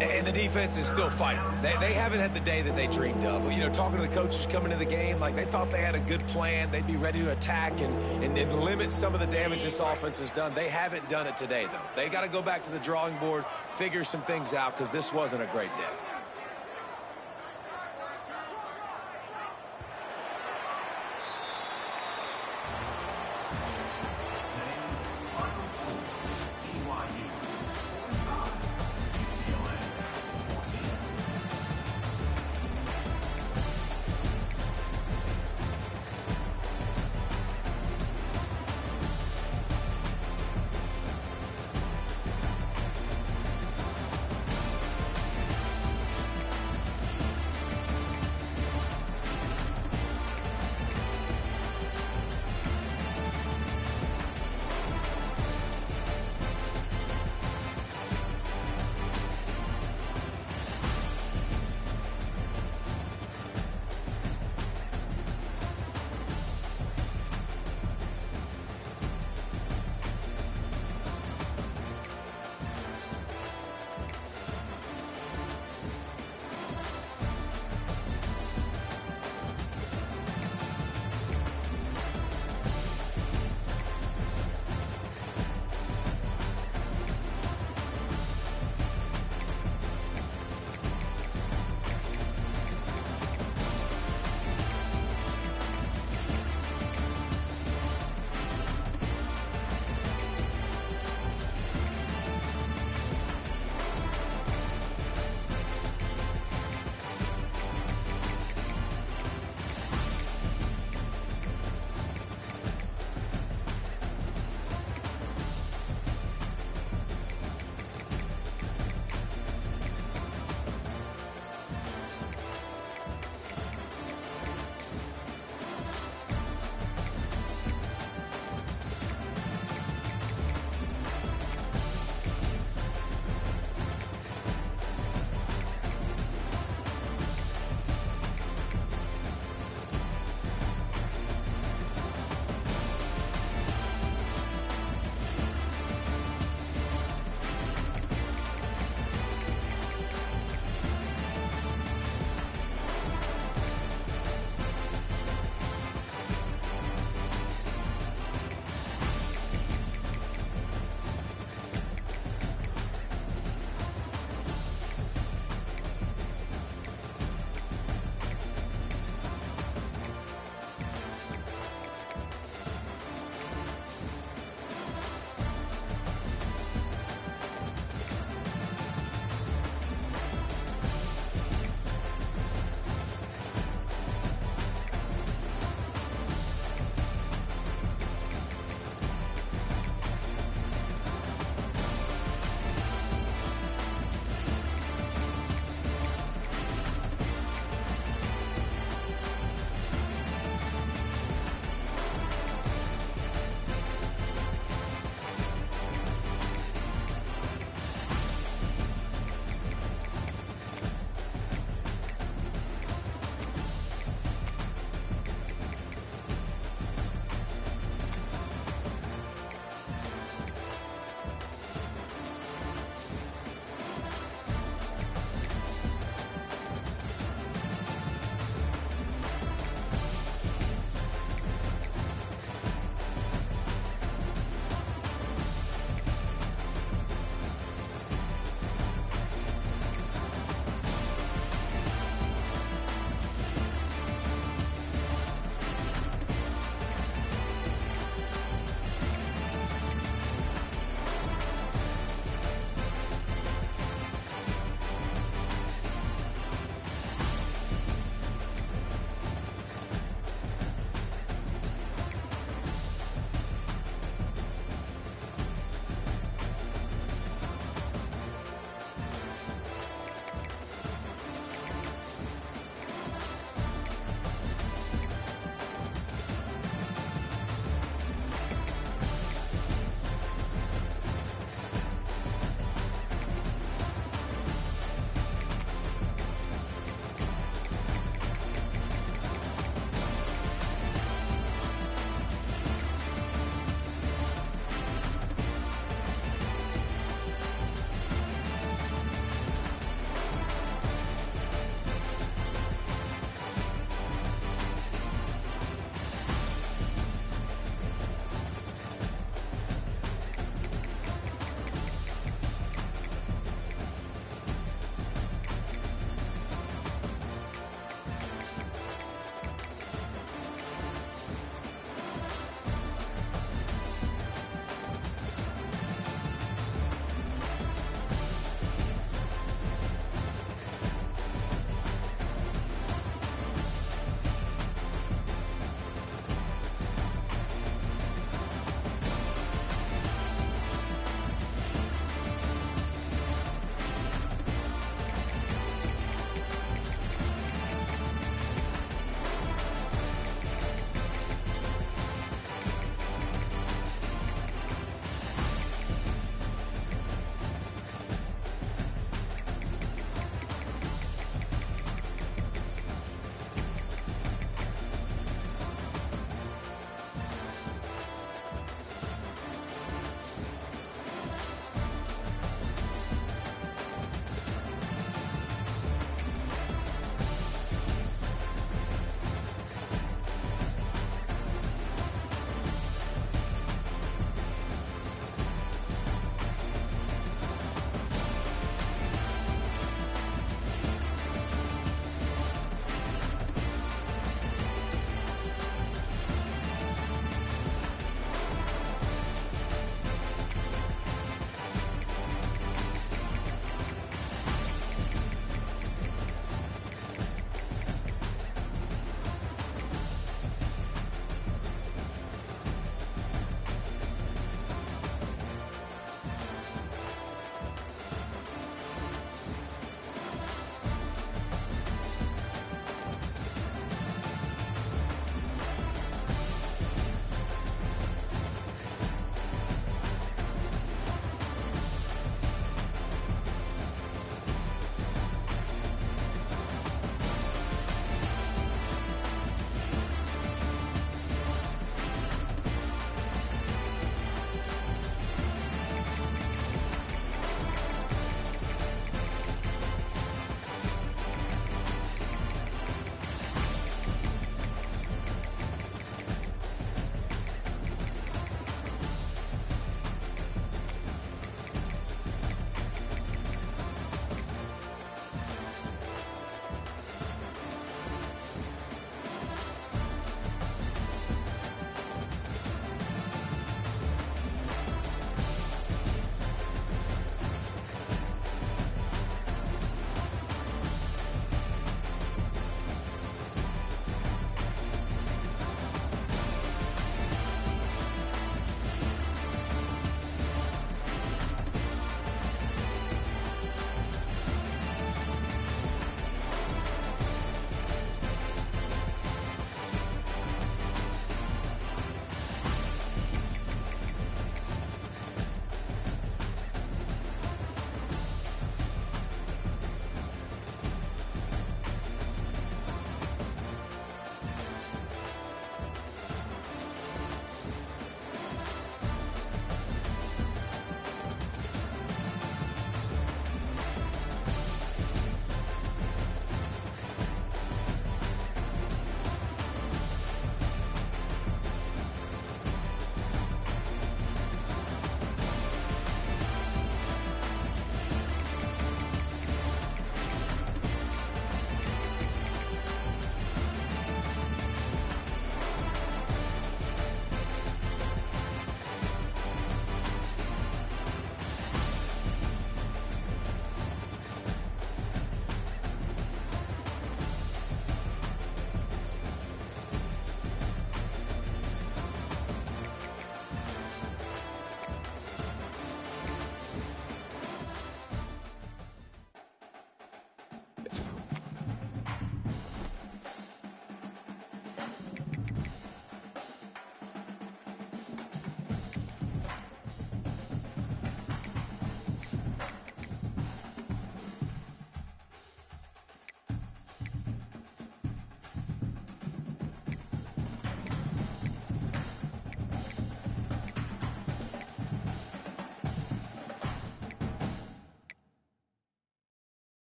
And the defense is still fighting. They haven't had the day that they dreamed of. You know, talking to the coaches coming into the game, like they thought they had a good plan. They'd be ready to attack and limit some of the damage this offense has done. They haven't done it today, though. They got to go back to the drawing board, figure some things out, because this wasn't a great day.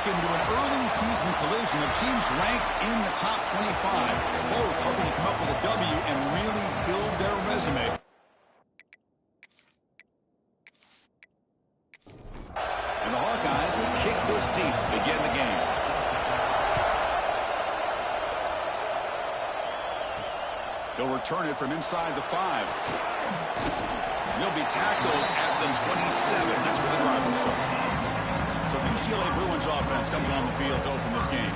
Into an early season collision of teams ranked in the top 25, both hoping to come up with a W and really build their resume. And the Hawkeyes will kick this deep to begin the game. They'll return it from inside the 5. He'll be tackled at the 27. That's where the drive will start. So the UCLA Bruins offense comes on the field to open this game.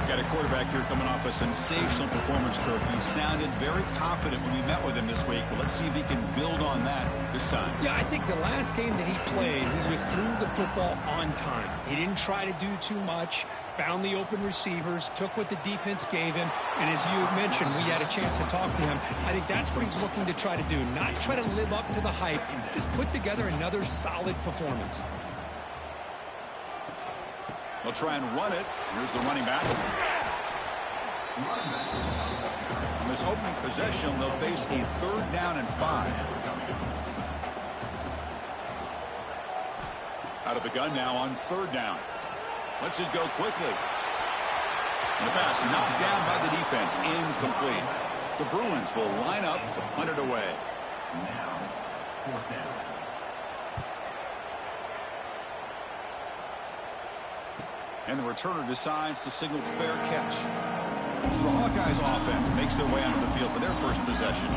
Got a quarterback here coming off a sensational performance, Kirk. He sounded very confident when we met with him this week. But let's see if he can build on that this time. Yeah, I think the last game that he played, he was through the football on time. He didn't try to do too much, found the open receivers, took what the defense gave him, and as you mentioned, we had a chance to talk to him. I think that's what he's looking to try to do, not try to live up to the hype, just put together another solid performance. They'll try and run it. Here's the running back. On this opening possession, they'll face a 3rd down and 5. Out of the gun now on third down. Lets it go quickly. And the pass knocked down by the defense. Incomplete. The Bruins will line up to punt it away. Now, fourth down. And the returner decides to signal fair catch. So the Hawkeyes offense makes their way onto the field for their first possession.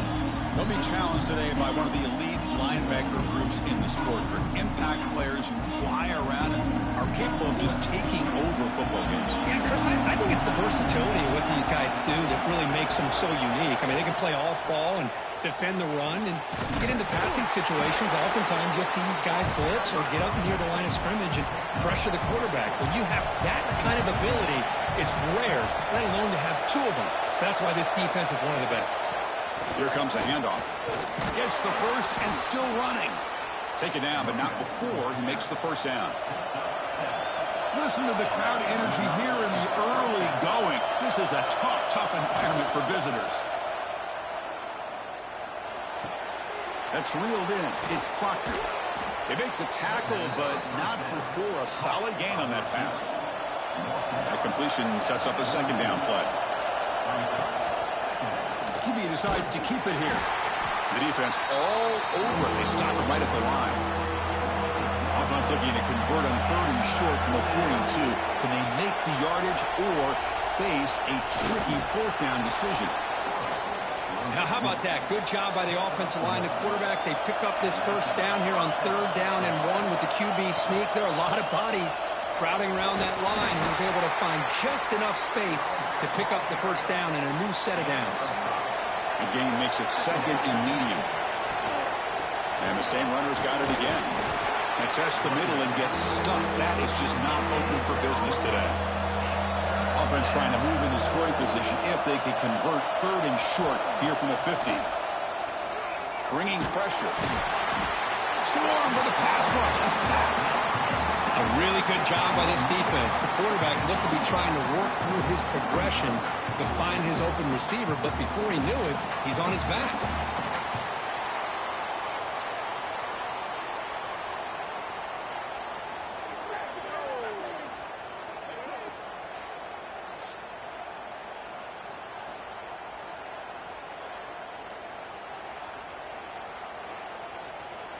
They'll be challenged today by one of the elite linebacker groups in the sport. They're impact players who fly around and are capable of just taking over football games. Yeah, Chris, I think it's the versatility of what these guys do that really makes them so unique. I mean, they can play off ball and defend the run and get into passing situations. Oftentimes, you'll see these guys blitz or get up near the line of scrimmage and pressure the quarterback. When you have that kind of ability, it's rare, let alone to have two of them. So that's why this defense is one of the best. Here comes a handoff. It's the first and still running. Take it down, but not before he makes the first down. Listen to the crowd energy here in the early going. This is a tough environment for visitors. That's reeled in. It's Proctor. They make the tackle, but not before a solid gain on that pass. That completion sets up a second down play. QB decides to keep it here. The defense all over. They stop it right at the line. Offense looking to convert on third and short from a 42. Can they make the yardage or face a tricky fourth down decision? Now, how about that? Good job by the offensive line. The quarterback, they pick up this first down here on third down and 1 with the QB sneak. There are a lot of bodies crowding around that line. He was able to find just enough space to pick up the first down in a new set of downs. The game makes it second and medium. And the same runner's got it again. They test the middle and get stuck. That is just not open for business today. Offense trying to move into scoring position if they can convert third and short here from the 50. Bringing pressure. Swarm with a pass rush. A sack. A really good job by this defense. The quarterback looked to be trying to work through his progressions to find his open receiver, but before he knew it, he's on his back.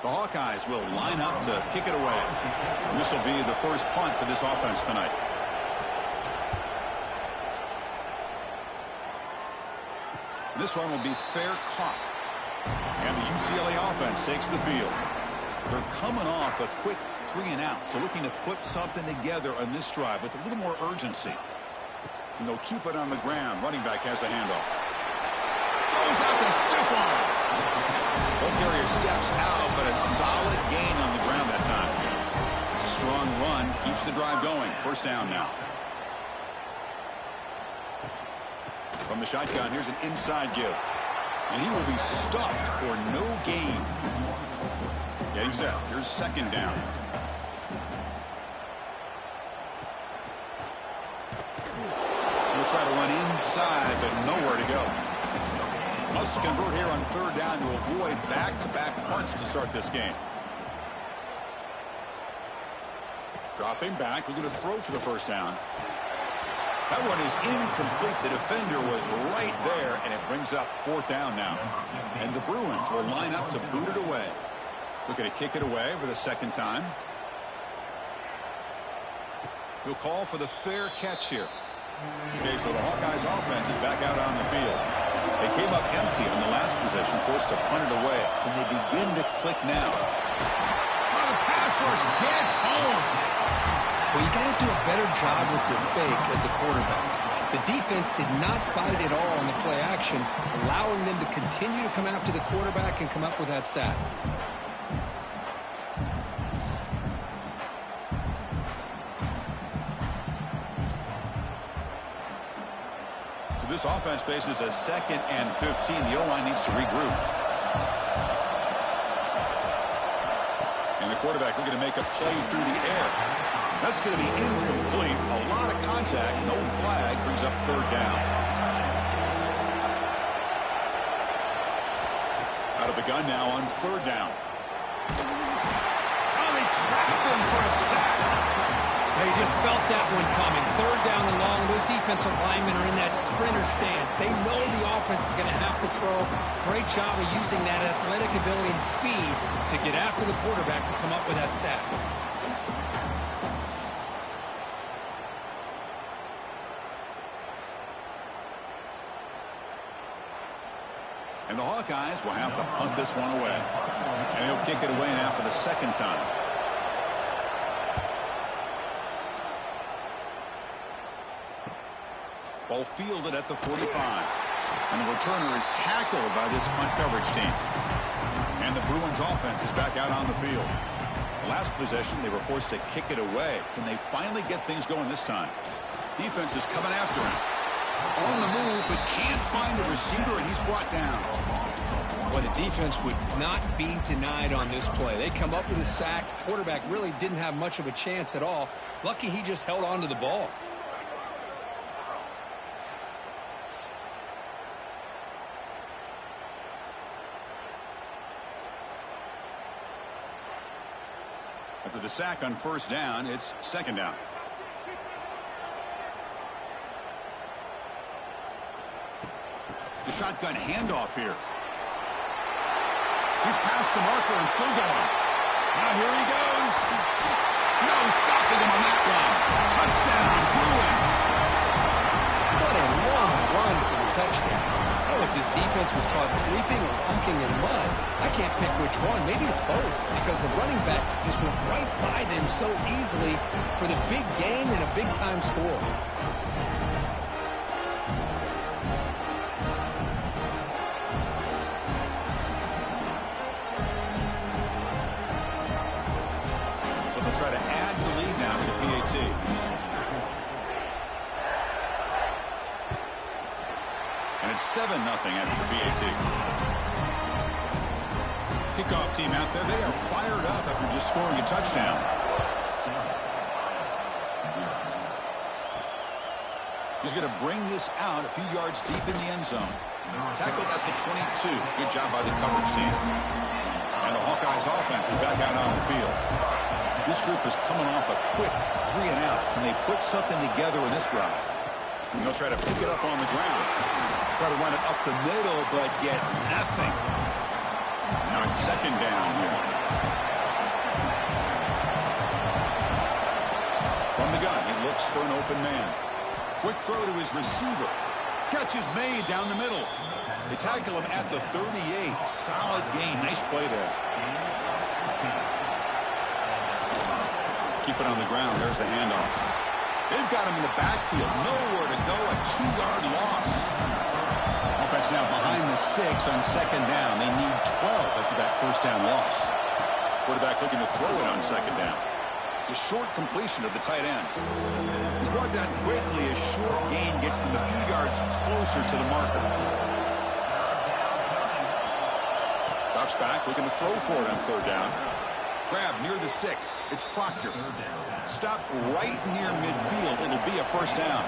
The Hawkeyes will line up to kick it away. And this will be the first punt for this offense tonight. This one will be fair caught. And the UCLA offense takes the field. They're coming off a quick 3-and-out, so looking to put something together on this drive with a little more urgency. And they'll keep it on the ground. Running back has the handoff. Goes out to stiff arm. Ball carrier steps out, but a solid gain on the ground that time. It's a strong run, keeps the drive going. First down now. From the shotgun, here's an inside give. And he will be stuffed for no gain. Getting set. Here's second down. He'll try to run inside, but nowhere to go. Must convert here on third down to avoid back-to-back punts to start this game. Dropping back, looking to throw for the first down. That one is incomplete. The defender was right there, and it brings up fourth down now. And the Bruins will line up to boot it away. Looking to kick it away for the second time. He'll call for the fair catch here. Okay, so the Hawkeyes offense is back out on the field. They came up empty on the last possession, forced to punt it away. Can they begin to click now? Oh, the pass rush gets home. Well, you got to do a better job with your fake as the quarterback. The defense did not bite at all on the play action, allowing them to continue to come after the quarterback and come up with that sack. This offense faces a 2nd and 15. The O-line needs to regroup. And the quarterback looking to make a play through the air. That's going to be incomplete. A lot of contact. No flag. Brings up third down. Out of the gun now on third down. Oh, they trap him for a sack. They just felt that one coming. Third down and long. Those defensive linemen are in that sprinter stance. They know the offense is going to have to throw. Great job of using that athletic ability and speed to get after the quarterback to come up with that sack. And the Hawkeyes will have to punt this one away. And he'll kick it away now for the second time. Ball fielded at the 45. And the returner is tackled by this punt coverage team. And the Bruins offense is back out on the field. Last possession, they were forced to kick it away. Can they finally get things going this time? Defense is coming after him. On the move, but can't find a receiver, and he's brought down. Well, the defense would not be denied on this play. They come up with a sack. Quarterback really didn't have much of a chance at all. Lucky he just held on to the ball. After the sack on first down, it's second down. The shotgun handoff here. He's past the marker and still going. Now here he goes. No stopping him on that one. Touchdown, Bruins. What a long run for the touchdown. I don't know if this defense was caught sleeping or unking in mud. I can't pick which one. Maybe it's both, because the running back just went right by them so easily for the big gain and a big-time score. Try to add to the lead now with the PAT. And it's 7-0 after the PAT. Kickoff team out there, they are fired up after just scoring a touchdown. He's going to bring this out a few yards deep in the end zone. Tackled at the 22. Good job by the coverage team. And the Hawkeyes offense is back out on the field. This group is coming off a quick 3 and out. Can they put something together in this drive? And they'll try to pick it up on the ground. Try to run it up the middle, but get nothing. Now it's second down here. From the gun, he looks for an open man. Quick throw to his receiver. Catch is made down the middle. They tackle him at the 38. Solid gain. Nice play there. Keep it on the ground. There's the handoff. They've got him in the backfield. Nowhere to go. A 2-yard loss. Offense now behind the sticks on second down. They need 12 after that first down loss. Quarterback looking to throw it on second down. It's a short completion of the tight end. He's brought down quickly. A short gain gets them a few yards closer to the marker. Drops back, looking to throw for it on third down. Grab near the sticks. It's Proctor. Stop right near midfield. It'll be a first down.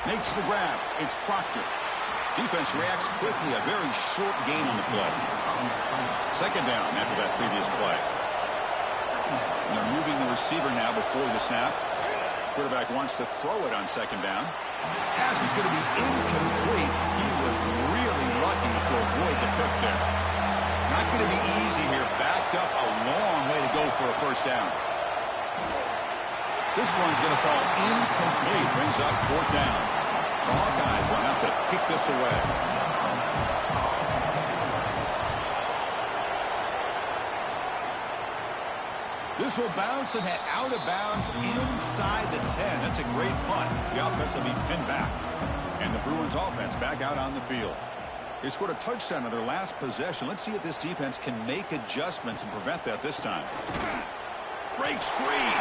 Makes the grab. It's Proctor. Defense reacts quickly. A very short gain on the play. Second down after that previous play. And they're moving the receiver now before the snap. Quarterback wants to throw it on second down. Pass is going to be incomplete. He was really lucky to avoid the pick there. Not going to be easy here. Backed up a long way to go for a first down. This one's going to fall incomplete. Brings up fourth down. The Hawkeyes will have to kick this away. This will bounce and head out of bounds inside the 10. That's a great punt. The offense will be pinned back. And the Bruins offense back out on the field. They scored a touchdown on their last possession. Let's see if this defense can make adjustments and prevent that this time. Breaks free.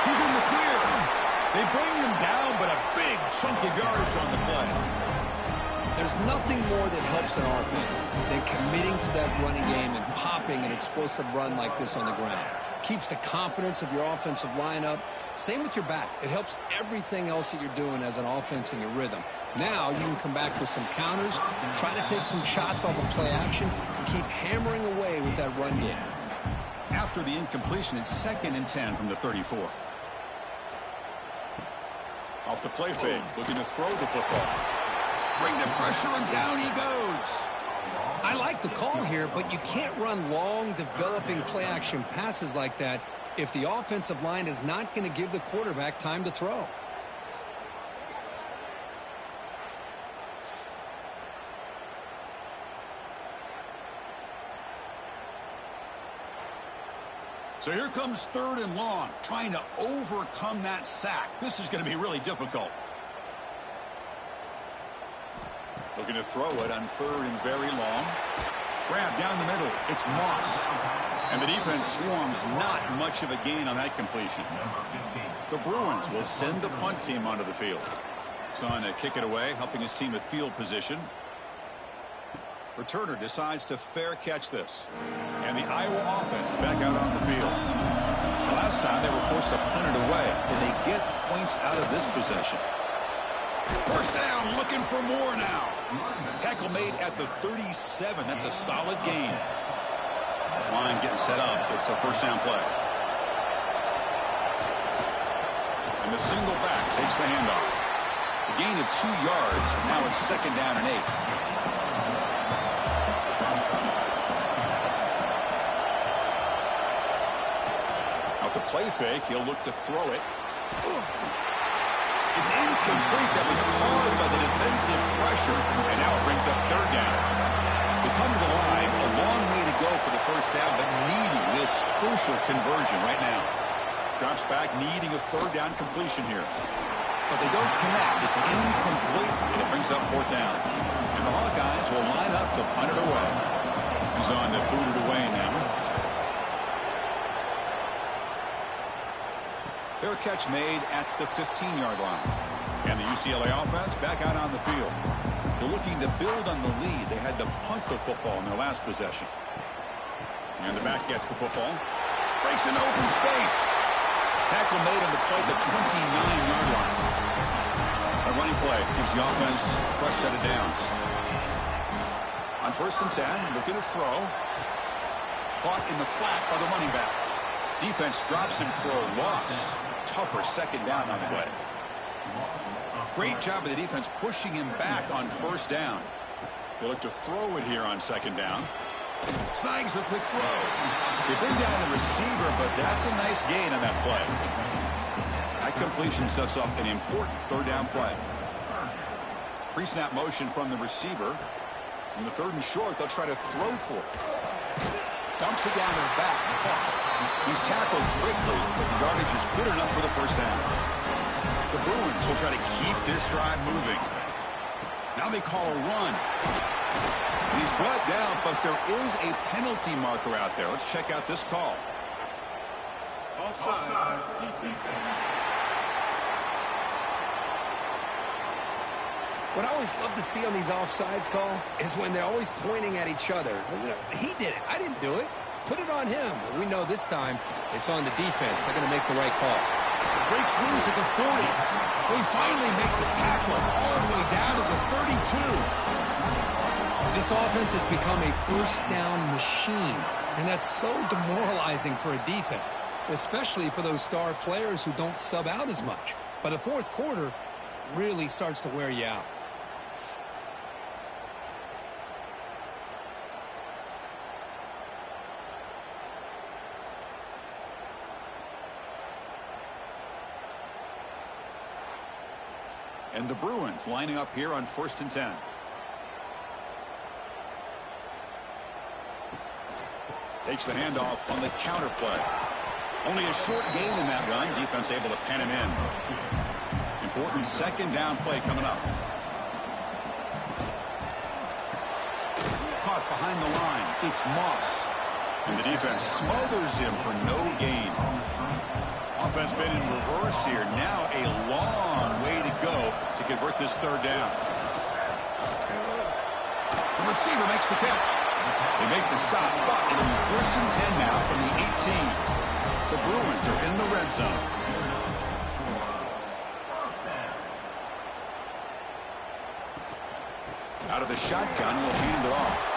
He's in the clear. They bring him down, but a big chunk of yardage on the play. There's nothing more that helps an offense than committing to that running game and popping an explosive run like this on the ground. keeps the confidence of your offensive lineup. Same with your back. It helps everything else that you're doing as an offense in your rhythm. Now you can come back with some counters, try to take some shots off of play action, and keep hammering away with that run game. After the incompletion, it's 2nd and 10 from the 34. Off the play fake, looking to throw the football. Bring the pressure, and down he goes. I like the call here, but you can't run long, developing play-action passes like that if the offensive line is not going to give the quarterback time to throw. So here comes 3rd and long, trying to overcome that sack. This is going to be really difficult. Looking to throw it on 3rd and very long. Grab down the middle. It's Moss. And the defense swarms, not much of a gain on that completion. The Bruins will send the punt team onto the field. Son to kick it away, helping his team with field position. Returner decides to fair catch this. And the Iowa offense is back out on the field. Last time they were forced to punt it away. Can they get points out of this possession? First down, looking for more now. Tackle made at the 37. That's a solid gain. This line getting set up. It's a first down play. And the single back takes the handoff. A gain of 2 yards. Now it's 2nd down and 8. Off the play fake, he'll look to throw it. It's incomplete. That was caused by the defensive pressure, and now it brings up 3rd down. They come to the line, a long way to go for the first down, but needing this crucial conversion right now. Drops back, needing a 3rd down completion here. But they don't connect. It's incomplete, and it brings up 4th down. And the Hawkeyes will line up to punt it away. He's on to boot it away now. Fair catch made at the 15-yard line. And the UCLA offense back out on the field. They're looking to build on the lead. They had to punt the football in their last possession. And the back gets the football. Breaks into open space. Tackle made on the play at the 29-yard line. A running play gives the offense a fresh set of downs. On 1st and 10, looking to throw. Caught in the flat by the running back. Defense drops him for a loss. Tougher 2nd down on the way. Great job of the defense pushing him back on 1st down. They look to throw it here on 2nd down. Snags the quick throw. They bring down the receiver, but that's a nice gain on that play. That completion sets up an important 3rd down play. Pre-snap motion from the receiver. In the 3rd and short, they'll try to throw for it. Dumps it down to the back. He's tackled quickly, but the yardage is good enough for the first down. The Bruins will try to keep this drive moving. Now they call a run. And he's brought down, but there is a penalty marker out there. Let's check out this call. Offside. What I always love to see on these offsides call is when they're always pointing at each other. You know, he did it. I didn't do it. Put it on him. But we know this time it's on the defense. They're going to make the right call. Breaks loose at the 40. They finally make the tackle all the way down to the 32. This offense has become a first down machine, and that's so demoralizing for a defense, especially for those star players who don't sub out as much. By the 4th quarter, it really starts to wear you out. And the Bruins lining up here on 1st and 10. Takes the handoff on the counter play. Only a short gain in that run. Defense able to pen him in. Important 2nd down play coming up. Caught behind the line. It's Moss. And the defense smothers him for no gain. Offense been in reverse here. Now a long way to go to convert this 3rd down. The receiver makes the catch. They make the stop, but it'll be 1st and 10 now from the 18. The Bruins are in the red zone. Out of the shotgun, will hand it off.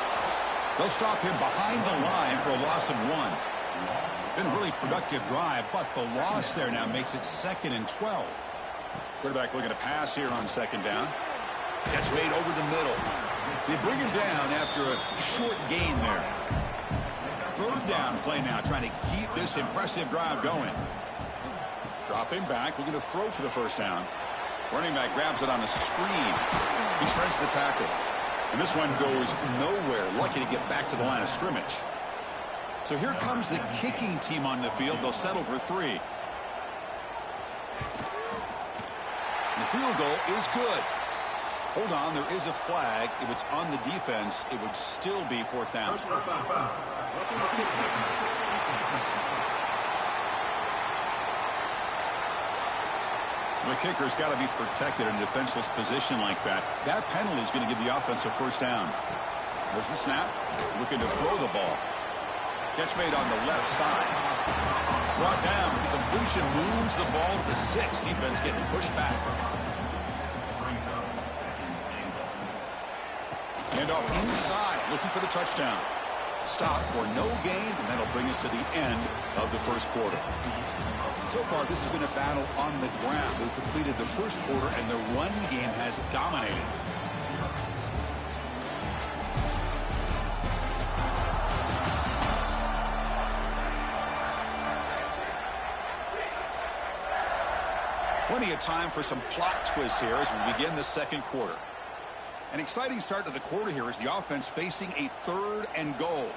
They'll stop him behind the line for a loss of 1. Been a really productive drive, but the loss there now makes it 2nd and 12. Quarterback looking to pass here on 2nd down. Catch made over the middle. They bring him down after a short gain there. 3rd down play now, trying to keep this impressive drive going. Dropping back, looking to throw for the 1st down. Running back grabs it on a screen. He shreds the tackle. And this one goes nowhere. Lucky to get back to the line of scrimmage. So here comes the kicking team on the field. They'll settle for 3. And the field goal is good. Hold on, there is a flag. If it's on the defense, it would still be 4th down. The kicker's got to be protected in a defenseless position like that. That penalty is going to give the offense a 1st down. There's the snap. Looking to throw the ball. Catch made on the left side. Brought down. The completion moves the ball to the 6. Defense getting pushed back. Hand off inside. Looking for the touchdown. Stop for no gain, and that'll bring us to the end of the 1st quarter. So far, this has been a battle on the ground. They've completed the 1st quarter, and the run game has dominated. Plenty of time for some plot twists here as we begin the 2nd quarter. An exciting start to the quarter here as the offense facing a 3rd and goal.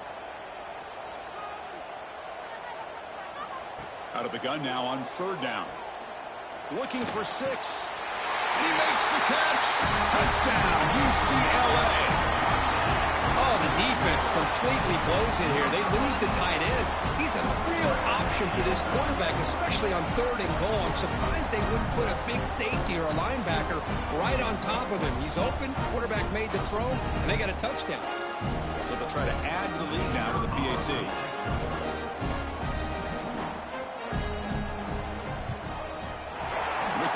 Out of the gun now on 3rd down. Looking for 6. He makes the catch. Touchdown, UCLA. Oh, the defense completely blows it here. They lose the tight end. He's a real option for this quarterback, especially on 3rd and goal. I'm surprised they wouldn't put a big safety or a linebacker right on top of him. He's open. Quarterback made the throw, and they got a touchdown. So they'll try to add to the lead now with the PAT.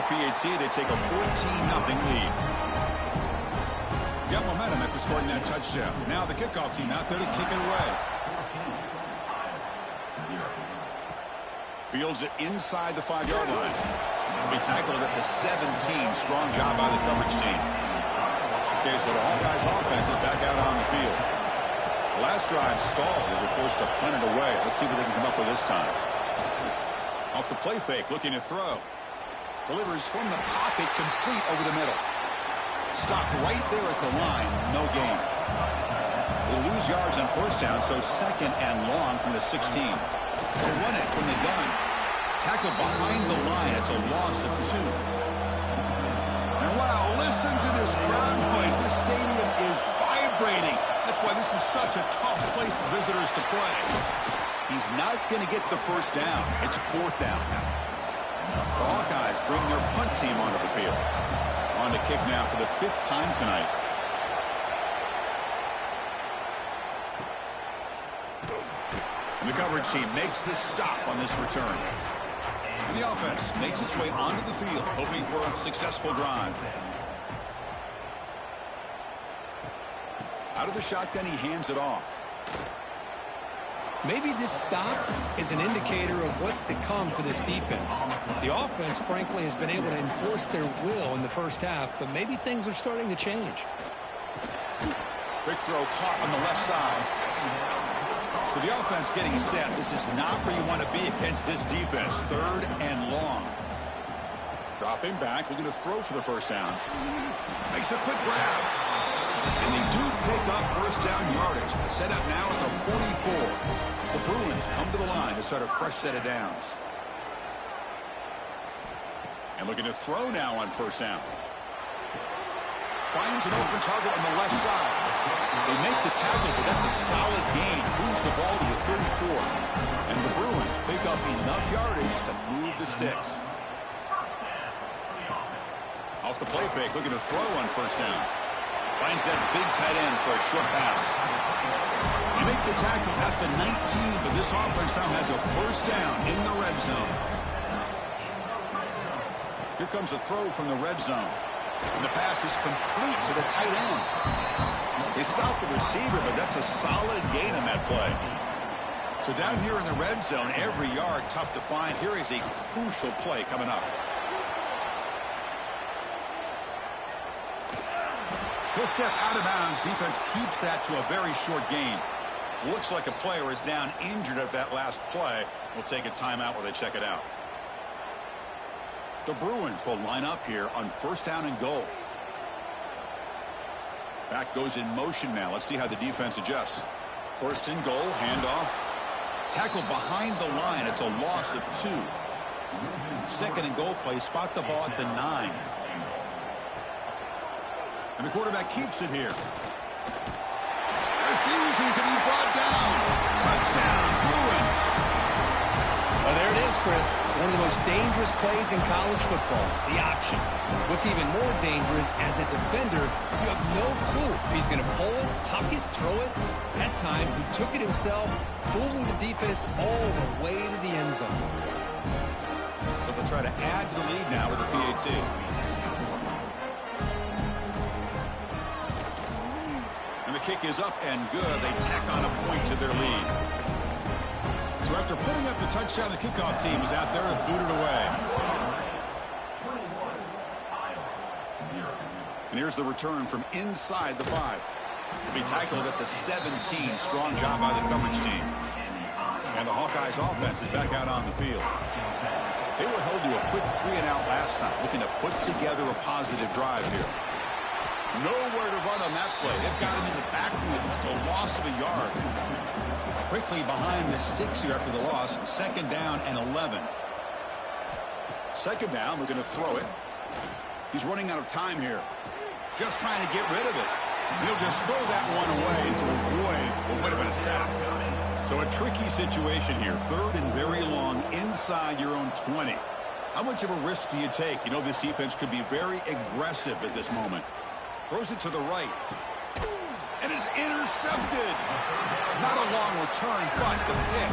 PAT, they take a 14-0 lead. Got momentum after scoring that touchdown. Now the kickoff team out there to kick it away. Fields it inside the 5-yard line. He tackled at the 17. Strong job by the coverage team. Okay, so the Hawkeyes offense is back out on the field. The last drive stalled. They were forced to punt it away. Let's see what they can come up with this time. Off the play fake, looking to throw. Delivers from the pocket, complete over the middle. Stopped right there at the line, no gain. They lose yards on 1st down, so 2nd and long from the 16. They'll run it from the gun. Tackled behind the line, it's a loss of 2. And wow, listen to this crowd noise. This stadium is vibrating. That's why this is such a tough place for visitors to play. He's not going to get the 1st down. It's 4th down. The Hawkeyes bring their punt team onto the field. On to kick now for the 5th time tonight. And the coverage team makes the stop on this return. And the offense makes its way onto the field, hoping for a successful drive. Out of the shotgun, he hands it off. Maybe this stop is an indicator of what's to come for this defense. The offense, frankly, has been able to enforce their will in the 1st half, but maybe things are starting to change. Quick throw caught on the left side. So the offense getting set. This is not where you want to be against this defense. 3rd and long. Dropping back, looking to throw for the 1st down. Makes a quick grab. And they do pick up 1st down yardage. Set up now at the 44. The Bruins come to the line to start a fresh set of downs. And looking to throw now on 1st down. Finds an open target on the left side. They make the tackle, but that's a solid gain. Moves the ball to the 34. And the Bruins pick up enough yardage to move the sticks. Off the play fake, looking to throw on 1st down. Finds that big tight end for a short pass. They make the tackle at the 19, but this offense now has a first down in the red zone. Here comes a throw from the red zone. And the pass is complete to the tight end. They stopped the receiver, but that's a solid gain on that play. So down here in the red zone, every yard tough to find. Here is a crucial play coming up. He'll step out of bounds. Defense keeps that to a very short gain. Looks like a player is down injured at that last play. We'll take a timeout while they check it out. The Bruins will line up here on first down and goal. Back goes in motion now. Let's see how the defense adjusts. First and goal, handoff. Tackled behind the line. It's a loss of 2. Second and goal play. Spot the ball at the 9. And the quarterback keeps it here. Refusing to be brought down. Touchdown, Bruins. Well, there it is, Chris. One of the most dangerous plays in college football, the option. What's even more dangerous, as a defender, you have no clue if he's going to pull it, tuck it, throw it. That time, he took it himself, fooling the defense all the way to the end zone. So they'll try to add to the lead now with the PAT. And the kick is up and good. They tack on a point to their lead. So after putting up the touchdown, the kickoff team is out there and booted away. And here's the return from inside the 5. He'll be tackled at the 17. Strong job by the coverage team. And the Hawkeyes offense is back out on the field. They were held to a quick 3-and-out last time, looking to put together a positive drive here. Nowhere to run on that play. They've got him in the backfield. It's a loss of a yard. Quickly behind the sticks here after the loss. Second down and 11. Second down, we're going to throw it. He's running out of time here. Just trying to get rid of it. He'll just throw that one away to avoid what would have been a sack. So a tricky situation here. Third and very long inside your own 20. How much of a risk do you take? You know this defense could be very aggressive at this moment. Throws it to the right. And is intercepted. Not a long return, but the pick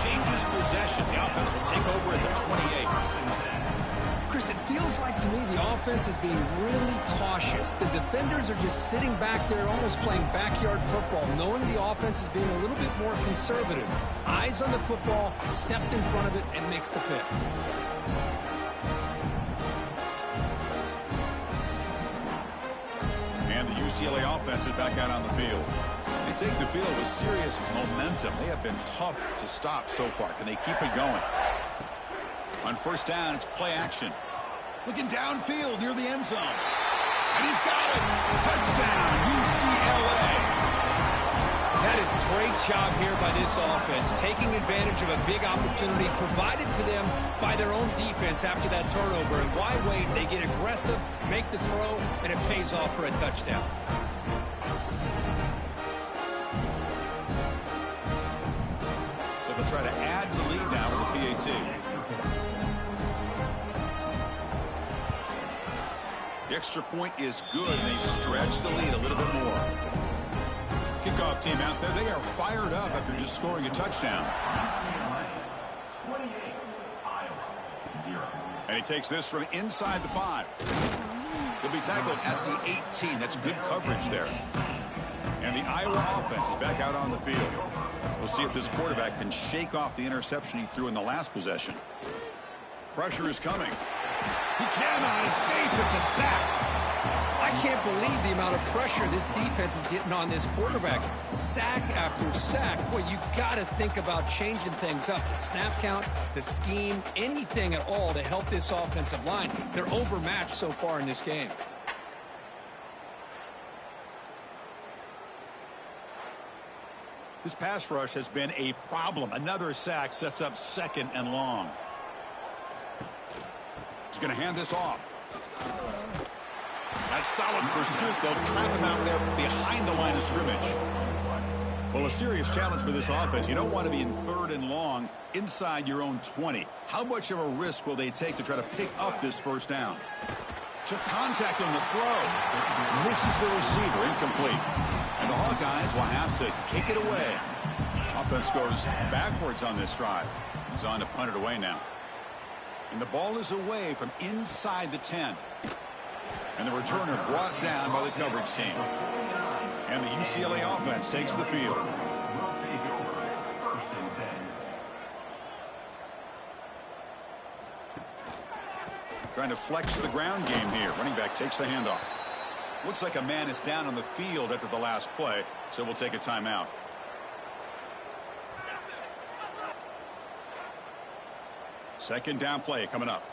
changes possession. The offense will take over at the 28. Chris, it feels like to me the offense is being really cautious. The defenders are just sitting back there almost playing backyard football, knowing the offense is being a little bit more conservative. Eyes on the football, stepped in front of it, and makes the pick. And the UCLA offense is back out on the field. They take the field with serious momentum. They have been tough to stop so far. Can they keep it going? On first down, it's play action. Looking downfield near the end zone. And he's got it. Touchdown, UCLA. That is a great job here by this offense, taking advantage of a big opportunity provided to them by their own defense after that turnover. And why wait? They get aggressive, make the throw, and it pays off for a touchdown. So they'll try to add to the lead now with the PAT. The extra point is good, and they stretch the lead a little bit more. Kickoff team out there, they are fired up after just scoring a touchdown. And he takes this from inside the 5. He'll be tackled at the 18. That's good coverage there. And the Iowa offense is back out on the field. We'll see if this quarterback can shake off the interception he threw in the last possession. Pressure is coming. He cannot escape. It's a sack. I can't believe the amount of pressure this defense is getting on this quarterback. Sack after sack. Boy, you got to think about changing things up. The snap count, the scheme, anything at all to help this offensive line. They're overmatched so far in this game. This pass rush has been a problem. Another sack sets up second and long. He's going to hand this off. That solid pursuit. They'll trap him out there behind the line of scrimmage. Well, a serious challenge for this offense. You don't want to be in third and long inside your own 20. How much of a risk will they take to try to pick up this first down? Took contact on the throw. Misses the receiver, incomplete. And the Hawkeyes will have to kick it away. Offense goes backwards on this drive. He's on to punt it away now. And the ball is away from inside the 10. And the returner brought down by the coverage team. And the UCLA offense takes the field. Trying to flex the ground game here. Running back takes the handoff. Looks like a man is down on the field after the last play, so we'll take a timeout. Second down play coming up.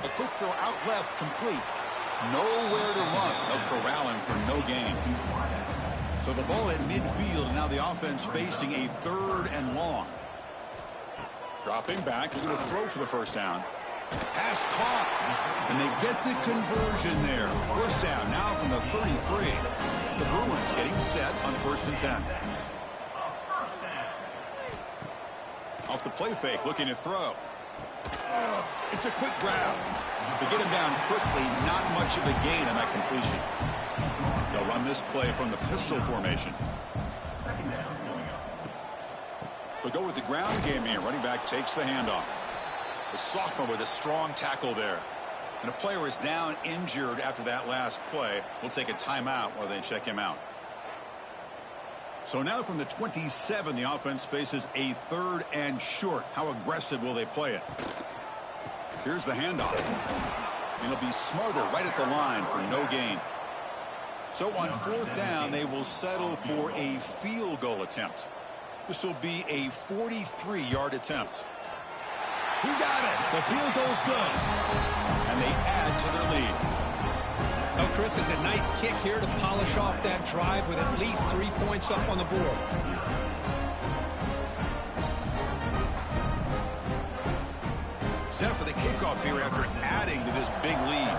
A quick throw out left, complete. Nowhere to run. They'll corral him for no gain. So the ball at midfield, and now the offense facing a 3rd and long. Dropping back, looking to throw for the first down. Pass caught, and they get the conversion there. First down now from the 33. The Bruins getting set on 1st and 10. Off the play fake, looking to throw. It's a quick grab. To get him down quickly, not much of a gain on that completion. They'll run this play from the pistol formation. They'll go with the ground game here. Running back takes the handoff. The sophomore with a strong tackle there. And a player is down injured after that last play. We'll take a timeout while they check him out. So now from the 27, the offense faces a 3rd and short. How aggressive will they play it? Here's the handoff. And it'll be smarter right at the line for no gain. So on 4th down, they will settle for a field goal attempt. This will be a 43-yard attempt. He got it. The field goal's good. And they add to their lead. Oh, Chris, it's a nice kick here to polish off that drive with at least 3 points up on the board. Set for the kickoff here after adding to this big lead.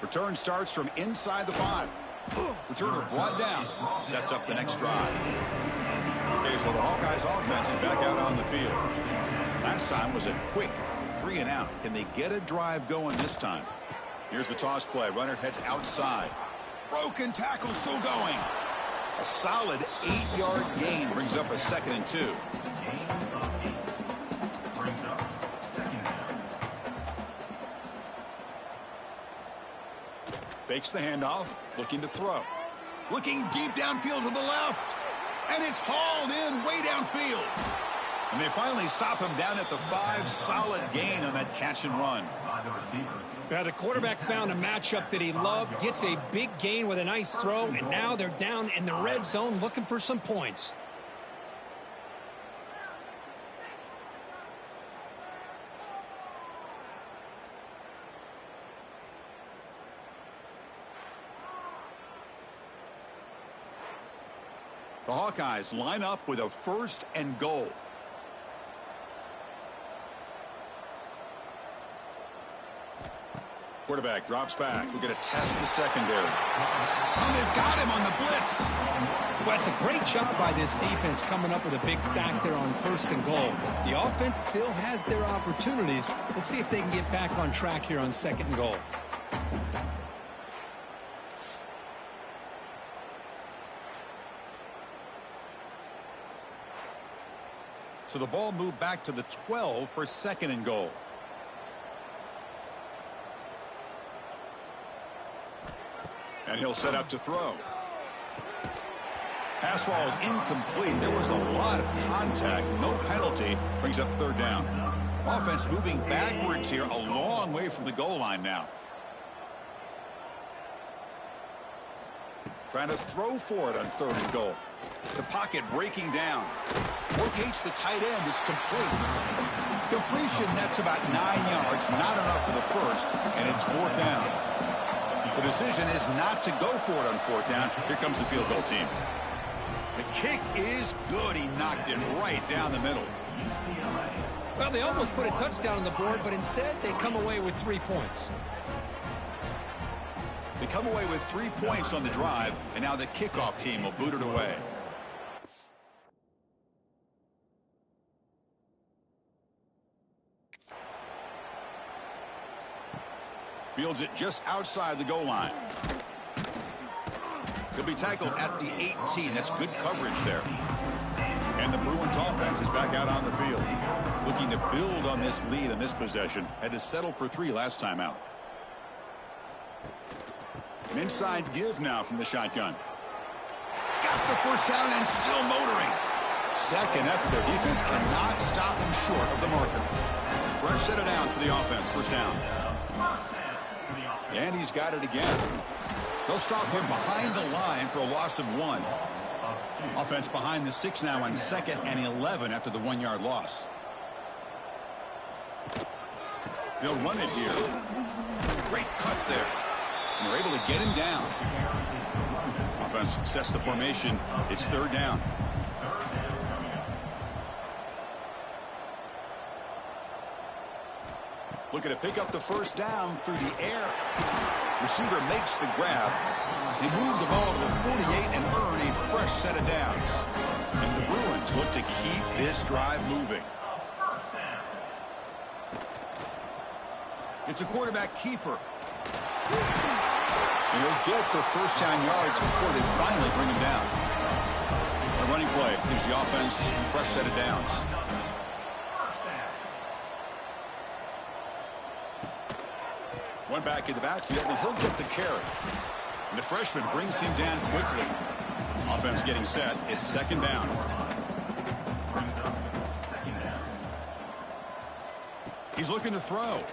Return starts from inside the 5. Returner brought down. Sets up the next drive. Okay, so the Hawkeyes offense is back out on the field. Last time was a quick 3 and out. Can they get a drive going this time? Here's the toss play. Runner heads outside. Broken tackle still going. A solid 8-yard gain brings up a 2nd and 2. Fakes the handoff, looking to throw. Looking deep downfield to the left. And it's hauled in way downfield. And they finally stop him down at the 5. Solid gain on that catch and run. Now the quarterback found a matchup that he loved, gets a big gain with a nice throw, and now they're down in the red zone looking for some points. The Hawkeyes line up with a 1st and goal. Quarterback drops back. We're going to test the secondary. And they've got him on the blitz. Well, it's a great job by this defense coming up with a big sack there on 1st and goal. The offense still has their opportunities. Let's see if they can get back on track here on 2nd and goal. So the ball moved back to the 12 for 2nd and goal. And he'll set up to throw. Pass ball is incomplete. There was a lot of contact. No penalty. Brings up 3rd down. Offense moving backwards here, a long way from the goal line now. Trying to throw for it on 3rd and goal. The pocket breaking down. Locates the tight end. It's complete. Completion nets about 9 yards. Not enough for the first. And it's 4th down. The decision is not to go for it on 4th down. Here comes the field goal team. The kick is good. He knocked it right down the middle. Well, they almost put a touchdown on the board, but instead they come away with 3 points. They come away with 3 points on the drive, and now the kickoff team will boot it away. Fields it just outside the goal line. He'll be tackled at the 18. That's good coverage there. And the Bruins offense is back out on the field, looking to build on this lead in this possession. Had to settle for 3 last time out. An inside give now from the shotgun. Got the first down and still motoring. Second effort. Their defense cannot stop him short of the marker. Fresh set of downs for the offense. First down. And he's got it again. They'll stop him behind the line for a loss of 1. Offense behind the 6 now on 2nd and 11 after the 1-yard loss. They'll run it here. Great cut there. And they're able to get him down. Offense sets the formation. It's 3rd down. Looking to pick up the first down through the air. Receiver makes the grab. They move the ball to the 48 and earn a fresh set of downs. And the Bruins look to keep this drive moving. It's a quarterback keeper. And he'll get the first down yards before they finally bring him down. A running play gives the offense a fresh set of downs. One back in the backfield, and he'll get the carry. And the freshman brings him down quickly. Offense getting set. It's 2nd down. He's looking to throw.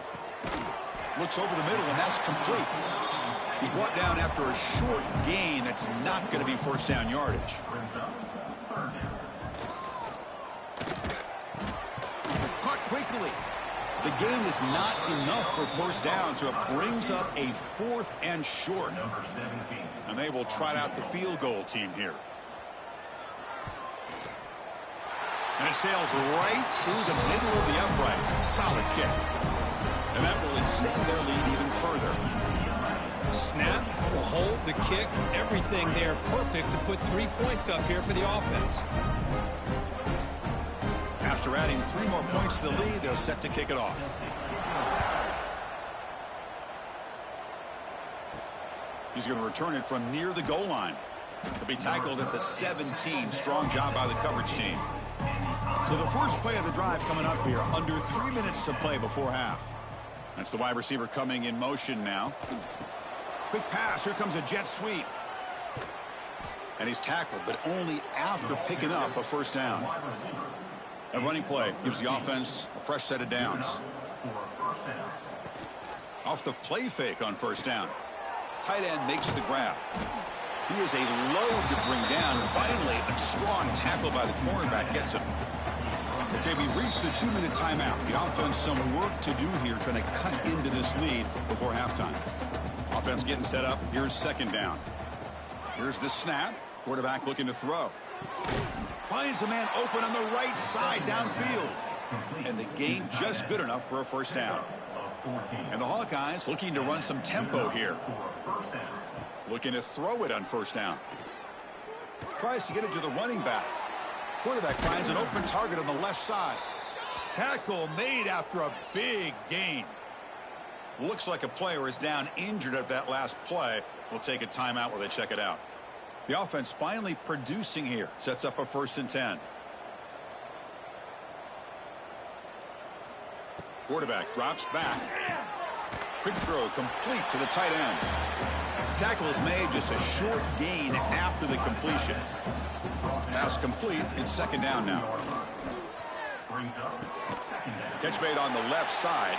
Looks over the middle, and that's complete. He's brought down after a short gain that's not going to be first down yardage. Caught quickly. The gain is not enough for first down, so it brings up a 4th and short. And they will trot out the field goal team here. And it sails right through the middle of the uprights. Solid kick. And that will extend their lead even further. Snap, the hold, the kick, everything there perfect to put 3 points up here for the offense. After adding 3 more points to the lead, they're set to kick it off. He's going to return it from near the goal line. He'll be tackled at the 17. Strong job by the coverage team. So the first play of the drive coming up here. Under 3 minutes to play before half. That's the wide receiver coming in motion now. Quick pass. Here comes a jet sweep. And he's tackled, but only after picking up a first down. A running play gives the offense a fresh set of downs. Off the play fake on first down. Tight end makes the grab. He is a load to bring down. Finally, a strong tackle by the cornerback gets him. Okay, we reached the 2-minute timeout. The offense some work to do here, trying to cut into this lead before halftime. Offense getting set up. Here's 2nd down. Here's the snap. Quarterback looking to throw. Finds a man open on the right side downfield. And the gain just good enough for a first down. And the Hawkeyes looking to run some tempo here. Looking to throw it on first down. Tries to get it to the running back. Quarterback finds an open target on the left side. Tackle made after a big gain. Looks like a player is down injured at that last play. We'll take a timeout while they check it out. The offense finally producing here. Sets up a 1st and 10. Quarterback drops back. Quick throw complete to the tight end. Tackle is made, just a short gain after the completion. Pass complete. It's 2nd down now. Catch made on the left side.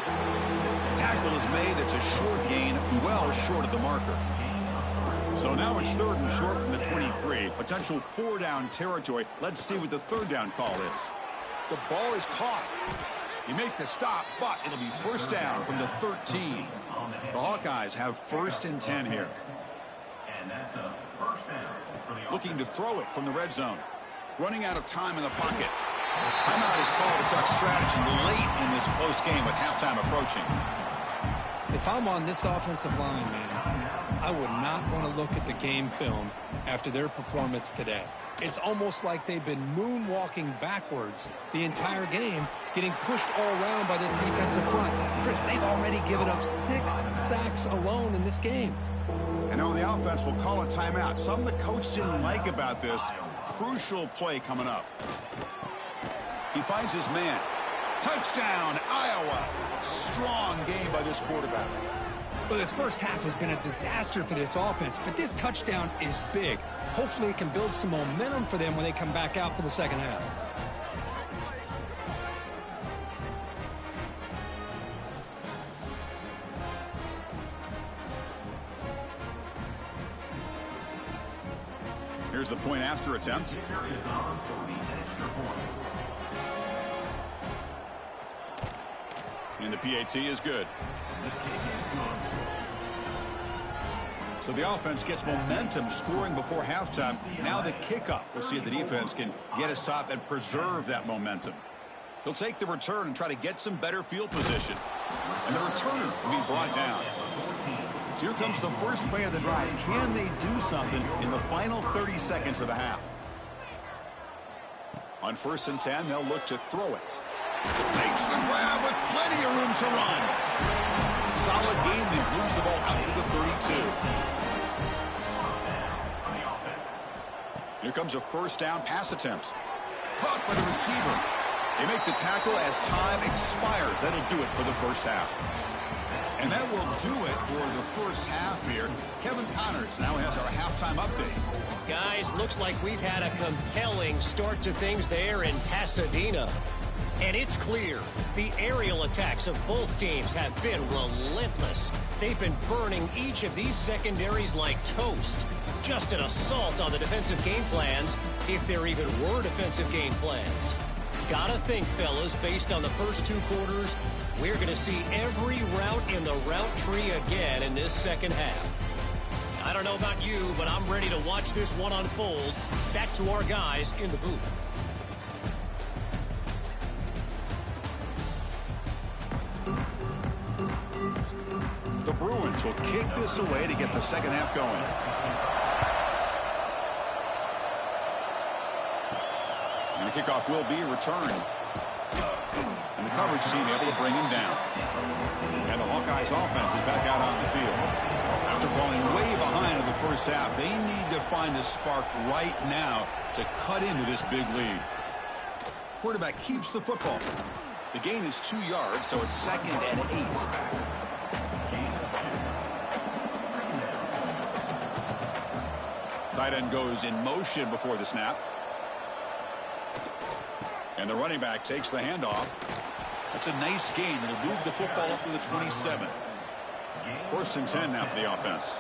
Tackle is made. It's a short gain, well short of the marker. So now it's 3rd and short from the 23. Potential 4-down territory. Let's see what the 3rd down call is. The ball is caught. He made the stop, but it'll be first down from the 13. The Hawkeyes have 1st and 10 here. Looking to throw it from the red zone. Running out of time in the pocket. Timeout is called to duck strategy late in this close game with halftime approaching. If I'm on this offensive line, man, I would not want to look at the game film after their performance today. It's almost like they've been moonwalking backwards the entire game, getting pushed all around by this defensive front. Chris, they've already given up 6 sacks alone in this game. And now the offense will call a timeout. Something the coach didn't like about this. Crucial play coming up. He finds his man. Touchdown, Iowa. Strong game by this quarterback. Well, this first half has been a disaster for this offense, but this touchdown is big. Hopefully it can build some momentum for them when they come back out for the second half. Here's the point after attempt. And the PAT is good. So the offense gets momentum scoring before halftime. Now the kickoff. We'll see if the defense can get a stop and preserve that momentum. He'll take the return and try to get some better field position. And the returner will be brought down. So here comes the first play of the drive. Can they do something in the final 30 seconds of the half? On 1st and 10, they'll look to throw it. Makes the grab with plenty of room to run. Solid gain there. Moves the ball out to the 32. Here comes a first down pass attempt. Caught by the receiver. They make the tackle as time expires. That'll do it for the first half. And that will do it for the first half here. Kevin Connors now has our halftime update. Guys, looks like we've had a compelling start to things there in Pasadena. And it's clear, the aerial attacks of both teams have been relentless. They've been burning each of these secondaries like toast. Just an assault on the defensive game plans, if there even were defensive game plans. Gotta think, fellas, based on the first 2 quarters, we're going to see every route in the route tree again in this second half. I don't know about you, but I'm ready to watch this one unfold. Back to our guys in the booth. The Bruins will kick this away to get the second half going. And the kickoff will be returned. And the coverage team able to bring him down. And the Hawkeyes offense is back out on the field. After falling way behind in the first half, they need to find a spark right now to cut into this big lead. Quarterback keeps the football. The gain is 2 yards, so it's 2nd and 8. Tight end goes in motion before the snap. And the running back takes the handoff. That's a nice gain. It'll move the football up to the 27. 1st and 10 now for the offense.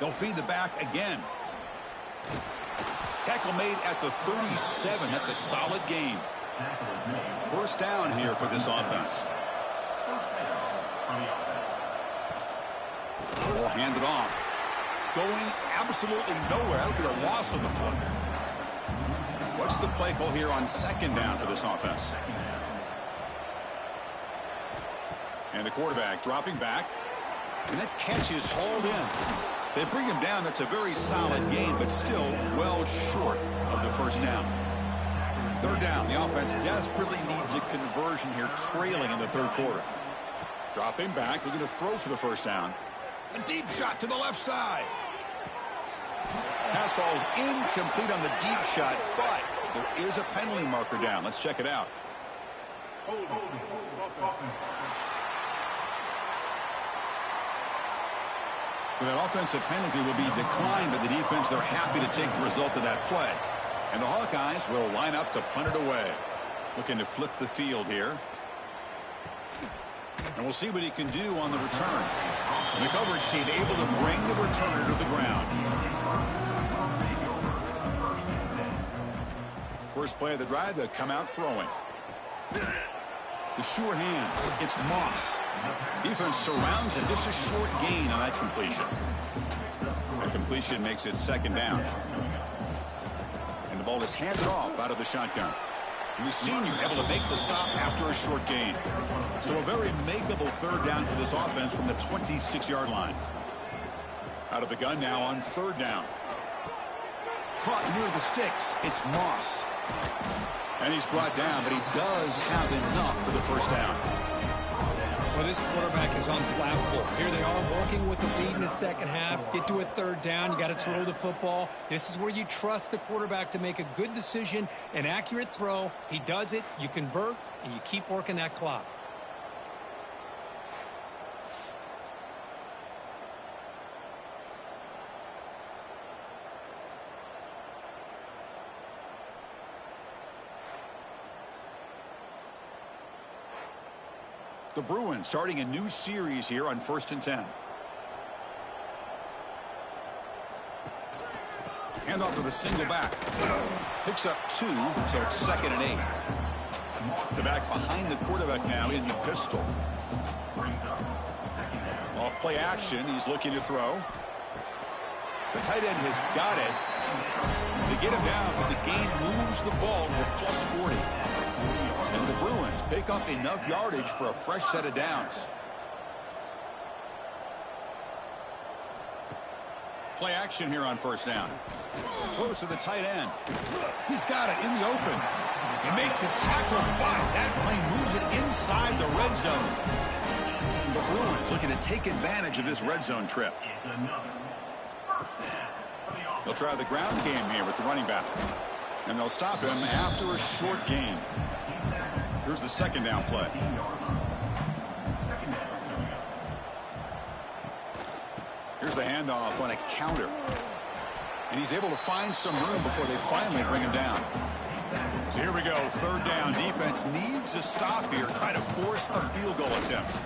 They'll feed the back again. Tackle made at the 37. That's a solid gain. 1st down here for this offense. Ball handed off. Going absolutely nowhere. That'll be a loss on the play. What's the play call here on 2nd down for this offense? And the quarterback dropping back. And that catch is hauled in. They bring him down. That's a very solid gain, but still well short of the 1st down. 3rd down. The offense desperately needs a conversion here, trailing in the 3rd quarter. Dropping back. Looking to throw for the 1st down. A deep shot to the left side. Pass falls incomplete on the deep shot, but there is a penalty marker down. Let's check it out. So that offensive penalty will be declined by the defense. They're happy to take the result of that play. And the Hawkeyes will line up to punt it away. Looking to flip the field here. And we'll see what he can do on the return. And the coverage team able to bring the returner to the ground. First play of the drive, they'll come out throwing. The sure hands. It's Moss. Defense surrounds him. Just a short gain on that completion. That completion makes it 2nd down. And the ball is handed off out of the shotgun. The senior able to make the stop after a short gain. So a very makeable third down for this offense from the 26-yard line. Out of the gun now on third down. Caught near the sticks. It's Moss. And he's brought down, but he does have enough for the first down. Well, this quarterback is unflappable. Here they are working with the lead in the second half. Get to a third down. You got to throw the football. This is where you trust the quarterback to make a good decision, an accurate throw. He does it. You convert, and you keep working that clock. The Bruins starting a new series here on 1st and 10. Hand off to the single back. Picks up 2, so it's 2nd and 8. The back behind the quarterback now in the pistol. Off play action, he's looking to throw. The tight end has got it. They get him down, but the gain moves the ball to the plus 40. And the Bruins pick up enough yardage for a fresh set of downs. Play action here on first down. Close to the tight end. He's got it in the open. They make the tackle, but that play moves it inside the red zone. The Bruins looking to take advantage of this red zone trip. They'll try the ground game here with the running back. And they'll stop him after a short gain. Here's the second down play. Here's the handoff on a counter. And he's able to find some room before they finally bring him down. So here we go, third down. Defense needs a stop here, try to force a field goal attempt.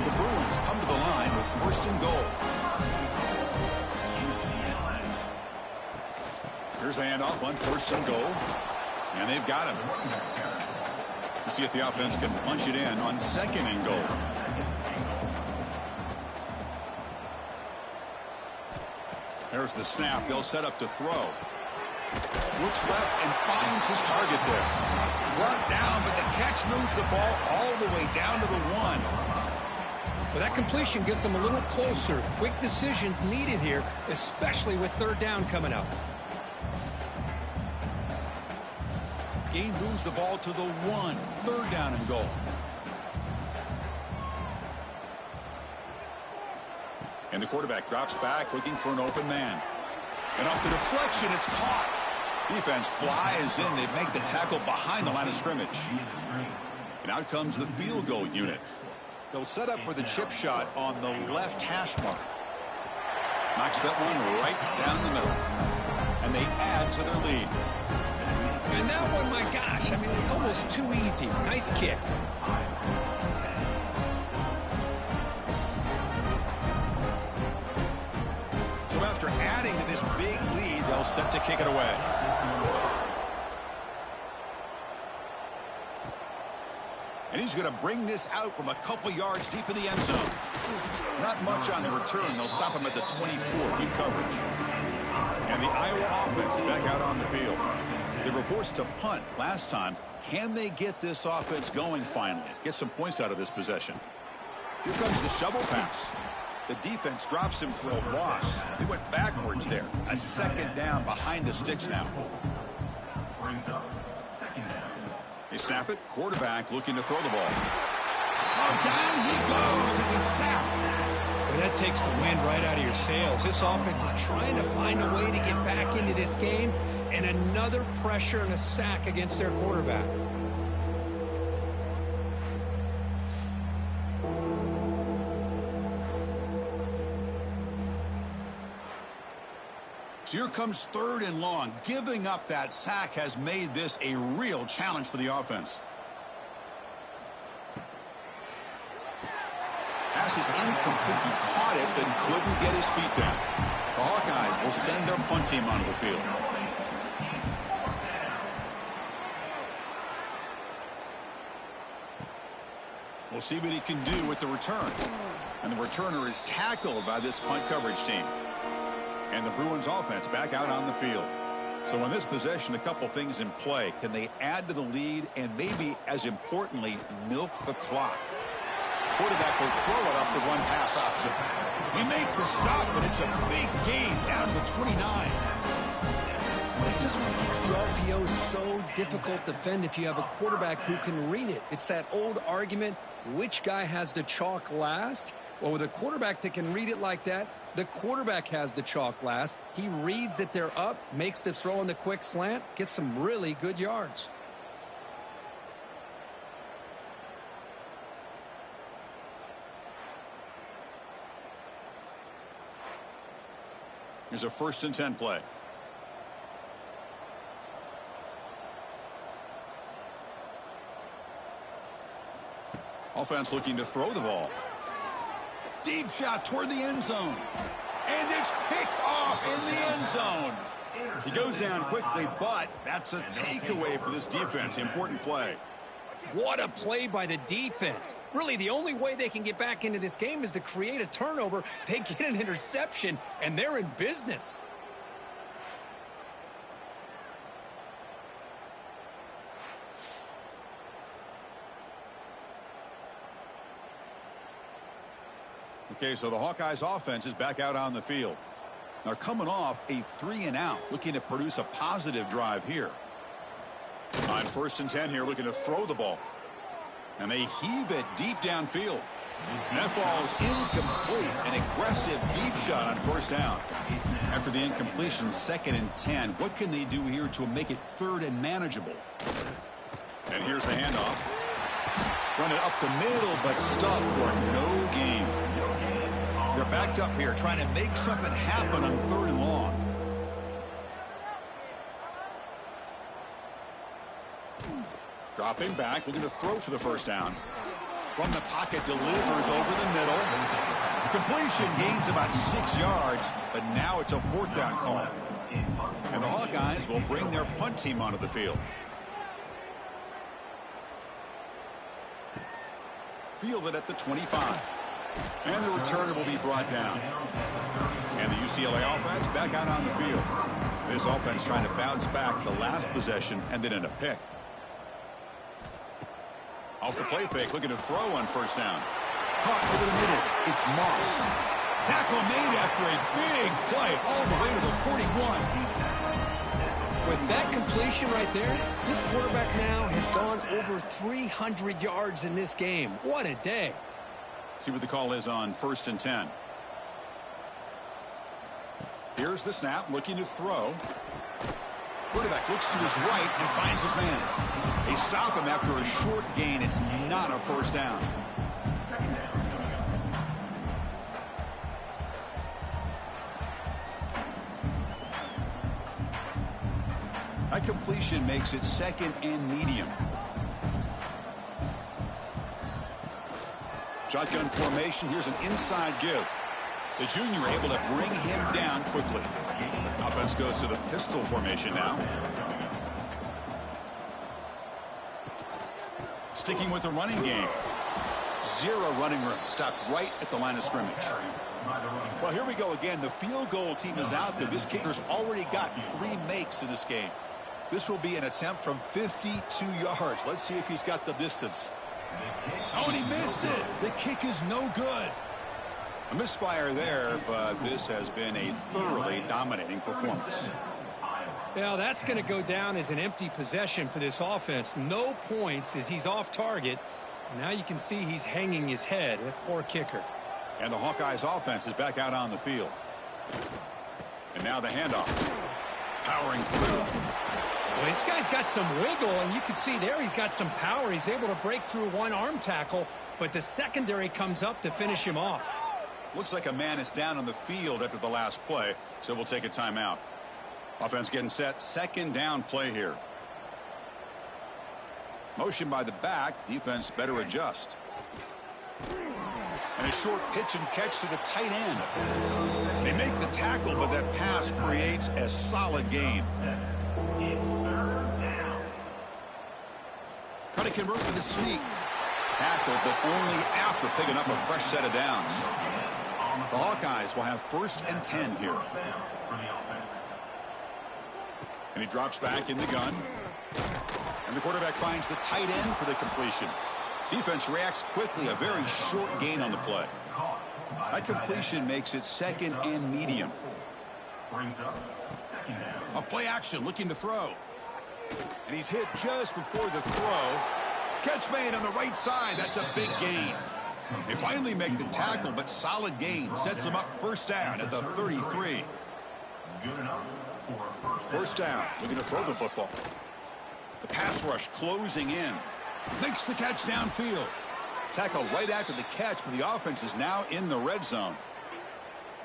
The Bruins come to the line with 1st and goal. Here's the handoff on 1st and goal. And they've got him. We'll see if the offense can punch it in on 2nd and goal. There's the snap. They'll set up to throw. Looks left and finds his target there. Brought down, but the catch moves the ball all the way down to the 1. Well, that completion gets them a little closer. Quick decisions needed here, especially with third down coming up. Gain moves the ball to the 1. Third down and goal. And the quarterback drops back looking for an open man. And off the deflection, it's caught. Defense flies in. They make the tackle behind the line of scrimmage. And out comes the field goal unit. They'll set up for the chip shot on the left hash mark. Knocks that one right down the middle. And they add to their lead. And that one, my gosh, I mean, it's almost too easy. Nice kick. So after adding to this big lead, they'll set to kick it away. And he's going to bring this out from a couple yards deep in the end zone. Not much on the return. They'll stop him at the 24. Good coverage. And the Iowa offense is back out on the field. They were forced to punt last time. Can they get this offense going finally? Get some points out of this possession. Here comes the shovel pass. The defense drops him for a loss. They went backwards there. A 2nd down behind the sticks now. They snap it. Quarterback looking to throw the ball. Oh, down he goes. It's a sack. Well, that takes the wind right out of your sails. This offense is trying to find a way to get back into this game, and another pressure and a sack against their quarterback. So here comes 3rd and long. Giving up that sack has made this a real challenge for the offense. Pass is incomplete. He caught it, then couldn't get his feet down. The Hawkeyes will send their punt team onto the field. We'll see what he can do with the return. And the returner is tackled by this punt coverage team. And the Bruins offense back out on the field. So in this possession, a couple things in play. Can they add to the lead and maybe, as importantly, milk the clock? Quarterback will throw it off the run pass option. We make the stop, but it's a big gain down to the 29. This is what makes the RPO so difficult to defend if you have a quarterback who can read it. It's that old argument, which guy has the chalk last? Well, with a quarterback that can read it like that, the quarterback has the chalk last. He reads that they're up, makes the throw in the quick slant, gets some really good yards. Here's a 1st and 10 play. Offense looking to throw the ball. Deep shot toward the end zone. And it's picked off in the end zone. He goes down quickly, but that's a takeaway for this defense. Important play. What a play by the defense. Really, the only way they can get back into this game is to create a turnover. They get an interception, and they're in business. Okay, so the Hawkeyes offense is back out on the field. They're coming off a 3-and-out, looking to produce a positive drive here. On 1st and 10 here, looking to throw the ball. And they heave it deep downfield. And that ball is incomplete. An aggressive deep shot on 1st down. After the incompletion, 2nd and 10. What can they do here to make it 3rd and manageable? And here's the handoff. Run it up the middle, but stuffed for no gain. They're backed up here, trying to make something happen on 3rd and long. Dropping back, looking to throw for the 1st down. From the pocket, delivers over the middle. Completion gains about 6 yards, but now it's a 4th down call. And the Hawkeyes will bring their punt team onto the field. Fielded at the 25. And the returner will be brought down. And the UCLA offense back out on the field. This offense trying to bounce back the last possession and then in a pick. Off the play fake, looking to throw on 1st down. Caught over the middle. It's Moss. Tackle made after a big play all the way to the 41. With that completion right there, this quarterback now has gone over 300 yards in this game. What a day. See what the call is on 1st and 10. Here's the snap, looking to throw. Quarterback looks to his right and finds his man. They stop him after a short gain. It's not a 1st down. That completion makes it 2nd and medium. Shotgun formation. Here's an inside give. The junior able to bring him down quickly. Offense goes to the pistol formation now. Sticking with the running game. 0 running room. Stopped right at the line of scrimmage. Well, here we go again. The field goal team is out there. This kicker's already got 3 makes in this game. This will be an attempt from 52 yards. Let's see if he's got the distance. Oh, and he missed it. The kick is no good. A misfire there, but this has been a thoroughly dominating performance. Yeah, that's going to go down as an empty possession for this offense. No points as he's off target. And now you can see he's hanging his head. That poor kicker. And the Hawkeyes offense is back out on the field. And now the handoff. Powering through. Well, this guy's got some wiggle, and you can see there he's got some power. He's able to break through one arm tackle, but the secondary comes up to finish him off. Looks like a man is down on the field after the last play, so we'll take a timeout. Offense getting set. 2nd down play here. Motion by the back. Defense better adjust. And a short pitch and catch to the tight end. They make the tackle, but that pass creates a solid gain. Trying to convert with a sneak. Tackle, but only after picking up a fresh set of downs. The Hawkeyes will have 1st and 10 here. And he drops back in the gun. And the quarterback finds the tight end for the completion. Defense reacts quickly, a very short gain on the play. That completion makes it second and medium. A play action, looking to throw. And he's hit just before the throw. Catch made on the right side. That's a big gain. They finally make the tackle, but solid gain. Sets them up first down at the 33. First down. Looking to throw the football. The pass rush closing in. Makes the catch downfield. Tackle right after the catch, but the offense is now in the red zone.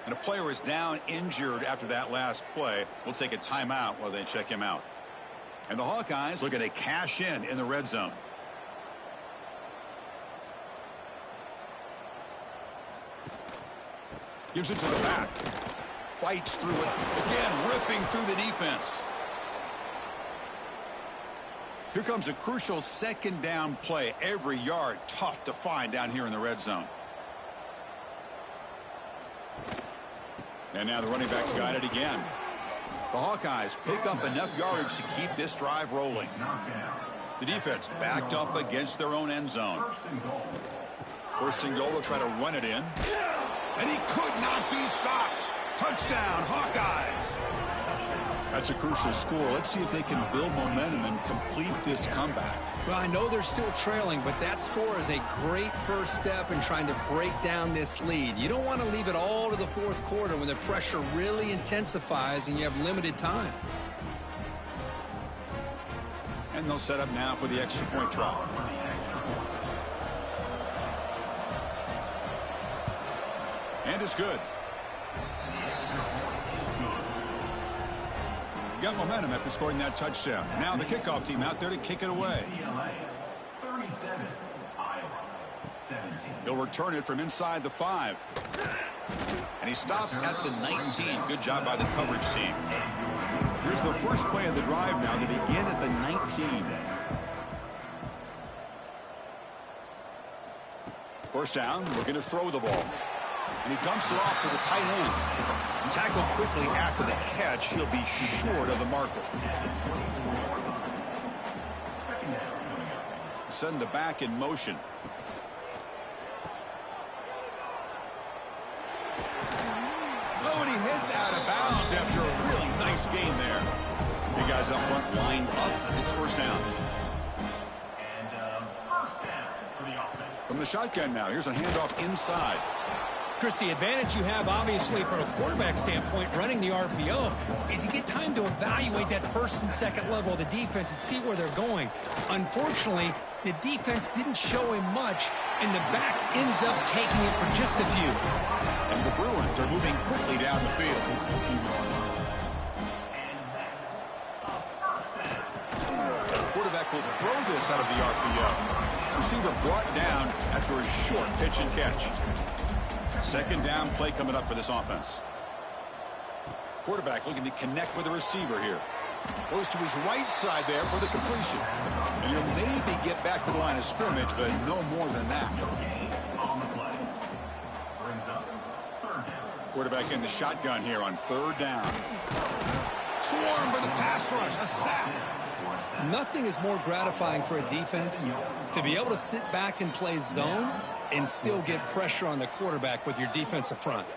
And a player is down injured after that last play. We'll take a timeout while they check him out. And the Hawkeyes looking to cash in the red zone. Gives it to the back. Fights through it. Again, ripping through the defense. Here comes a crucial second down play. Every yard tough to find down here in the red zone. And now the running back's got it again. The Hawkeyes pick up enough yardage to keep this drive rolling. The defense backed up against their own end zone. First and goal, they'll try to run it in. And he could not be stopped. Touchdown, Hawkeyes. That's a crucial score. Let's see if they can build momentum and complete this comeback. Well, I know they're still trailing, but that score is a great first step in trying to break down this lead. You don't want to leave it all to the fourth quarter when the pressure really intensifies and you have limited time. And they'll set up now for the extra point try. And it's good. Got momentum after scoring that touchdown. Now the kickoff team out there to kick it away. He'll return it from inside the 5. And he stopped at the 19. Good job by the coverage team. Here's the first play of the drive now. They begin at the 19. First down, looking to throw the ball. And he dumps it off to the tight end. Tackled quickly after the catch. He'll be short of the marker. Send the back in motion. Oh, and he heads out of bounds after a really nice game there. You guys up front lined up. It's first down. And first down for the offense. From the shotgun now. Here's a handoff inside. Chris, the advantage you have, obviously, from a quarterback standpoint, running the RPO, is you get time to evaluate that first and second level of the defense and see where they're going. Unfortunately, the defense didn't show him much, and the back ends up taking it for just a few. And the Bruins are moving quickly down the field. The quarterback will throw this out of the RPO. Receiver brought down after a short pitch and catch. Second down play coming up for this offense. Quarterback looking to connect with the receiver here. Goes to his right side there for the completion. And he'll maybe get back to the line of scrimmage, but no more than that. Quarterback in the shotgun here on third down. Swarm for the pass rush. A sack. Nothing is more gratifying for a defense to be able to sit back and play zone and still get pressure on the quarterback with your defensive front.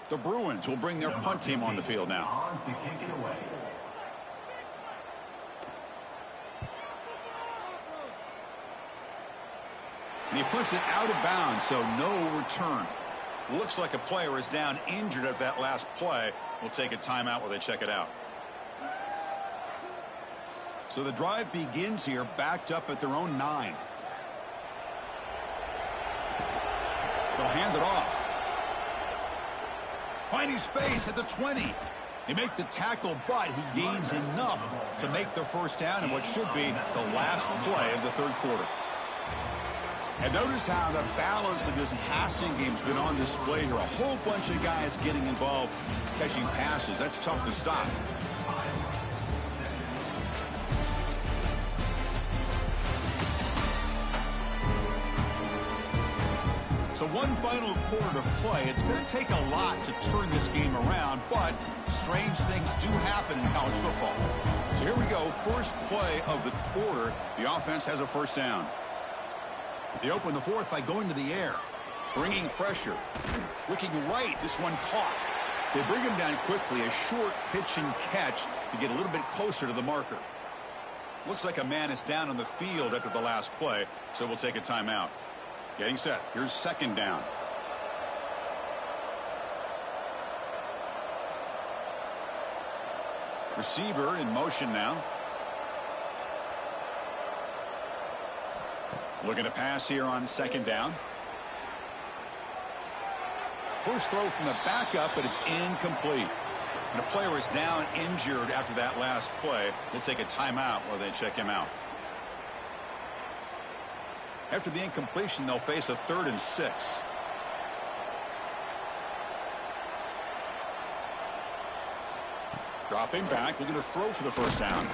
The Bruins will bring their punt team on the field now. To kick it away. And he puts it out of bounds, so no return. Looks like a player is down injured at that last play. We'll take a timeout while they check it out. So the drive begins here, backed up at their own 9. They'll hand it off. Finding space at the 20. They make the tackle, but he gains enough to make the first down in what should be the last play of the third quarter. And notice how the balance of this passing game has been on display here. A whole bunch of guys getting involved, catching passes. That's tough to stop. So one final quarter to play. It's going to take a lot to turn this game around, but strange things do happen in college football. So here we go. First play of the quarter. The offense has a first down. They open the fourth by going to the air, bringing pressure. Looking right, this one caught. They bring him down quickly, a short pitch and catch to get a little bit closer to the marker. Looks like a man is down on the field after the last play, so we'll take a timeout. Getting set. Here's second down. Receiver in motion now. Looking to pass here on second down. First throw from the backup, but it's incomplete. And a player is down injured after that last play. We'll take a timeout while they check him out. After the incompletion, they'll face a 3rd and 6. Dropping back, looking to throw for the first down.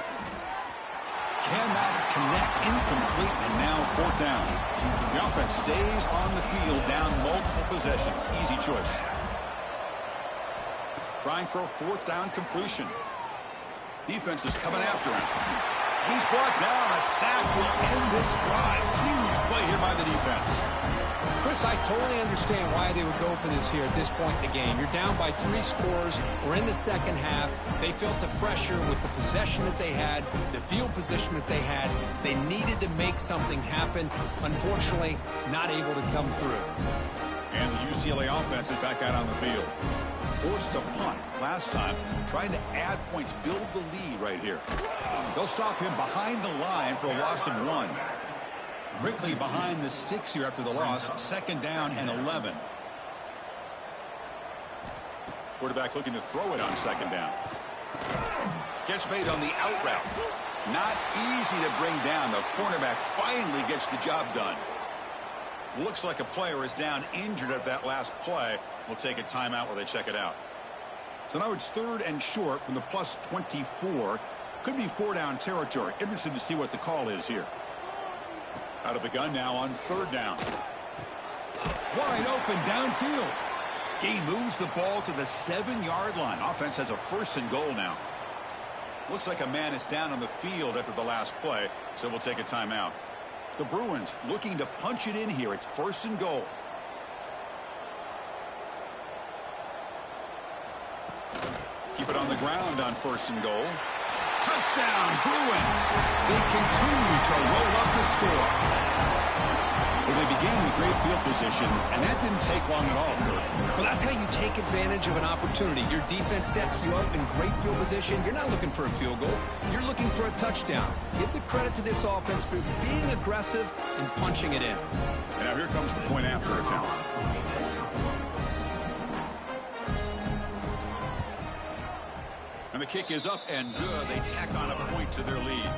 Cannot connect, incomplete, and now 4th down. The offense stays on the field, down multiple possessions. Easy choice. Trying for a 4th down completion. Defense is coming after him. He's brought down. A sack will end this drive. Huge play here by the defense. Chris, I totally understand why they would go for this here at this point in the game. You're down by 3 scores. We're in the second half. They felt the pressure with the possession that they had, the field position that they had. They needed to make something happen. Unfortunately, not able to come through. And the UCLA offense is back out on the field. Forced to punt last time, trying to add points, build the lead right here. They'll stop him behind the line for a loss of 1. Quickly behind the sticks here after the loss. Second down and 11. Quarterback looking to throw it on second down. Catch made on the out route. Not easy to bring down. The cornerback finally gets the job done. Looks like a player is down injured at that last play. We'll take a timeout while they check it out. So now it's 3rd and short from the plus 24. Could be 4-down territory. Interested to see what the call is here. Out of the gun now on 3rd down. Wide open downfield. He moves the ball to the 7-yard line. Offense has a 1st and goal now. Looks like a man is down on the field after the last play, so we'll take a timeout. The Bruins looking to punch it in here. It's 1st and goal. Keep it on the ground on 1st and goal. Touchdown, Bruins. They continue to roll up the score. Well, they began with great field position, and that didn't take long at all, Kurt. Well, that's how you take advantage of an opportunity. Your defense sets you up in great field position. You're not looking for a field goal. You're looking for a touchdown. Give the credit to this offense for being aggressive and punching it in. And now here comes the point after attempt. And the kick is up and good. They tack on a point to their lead.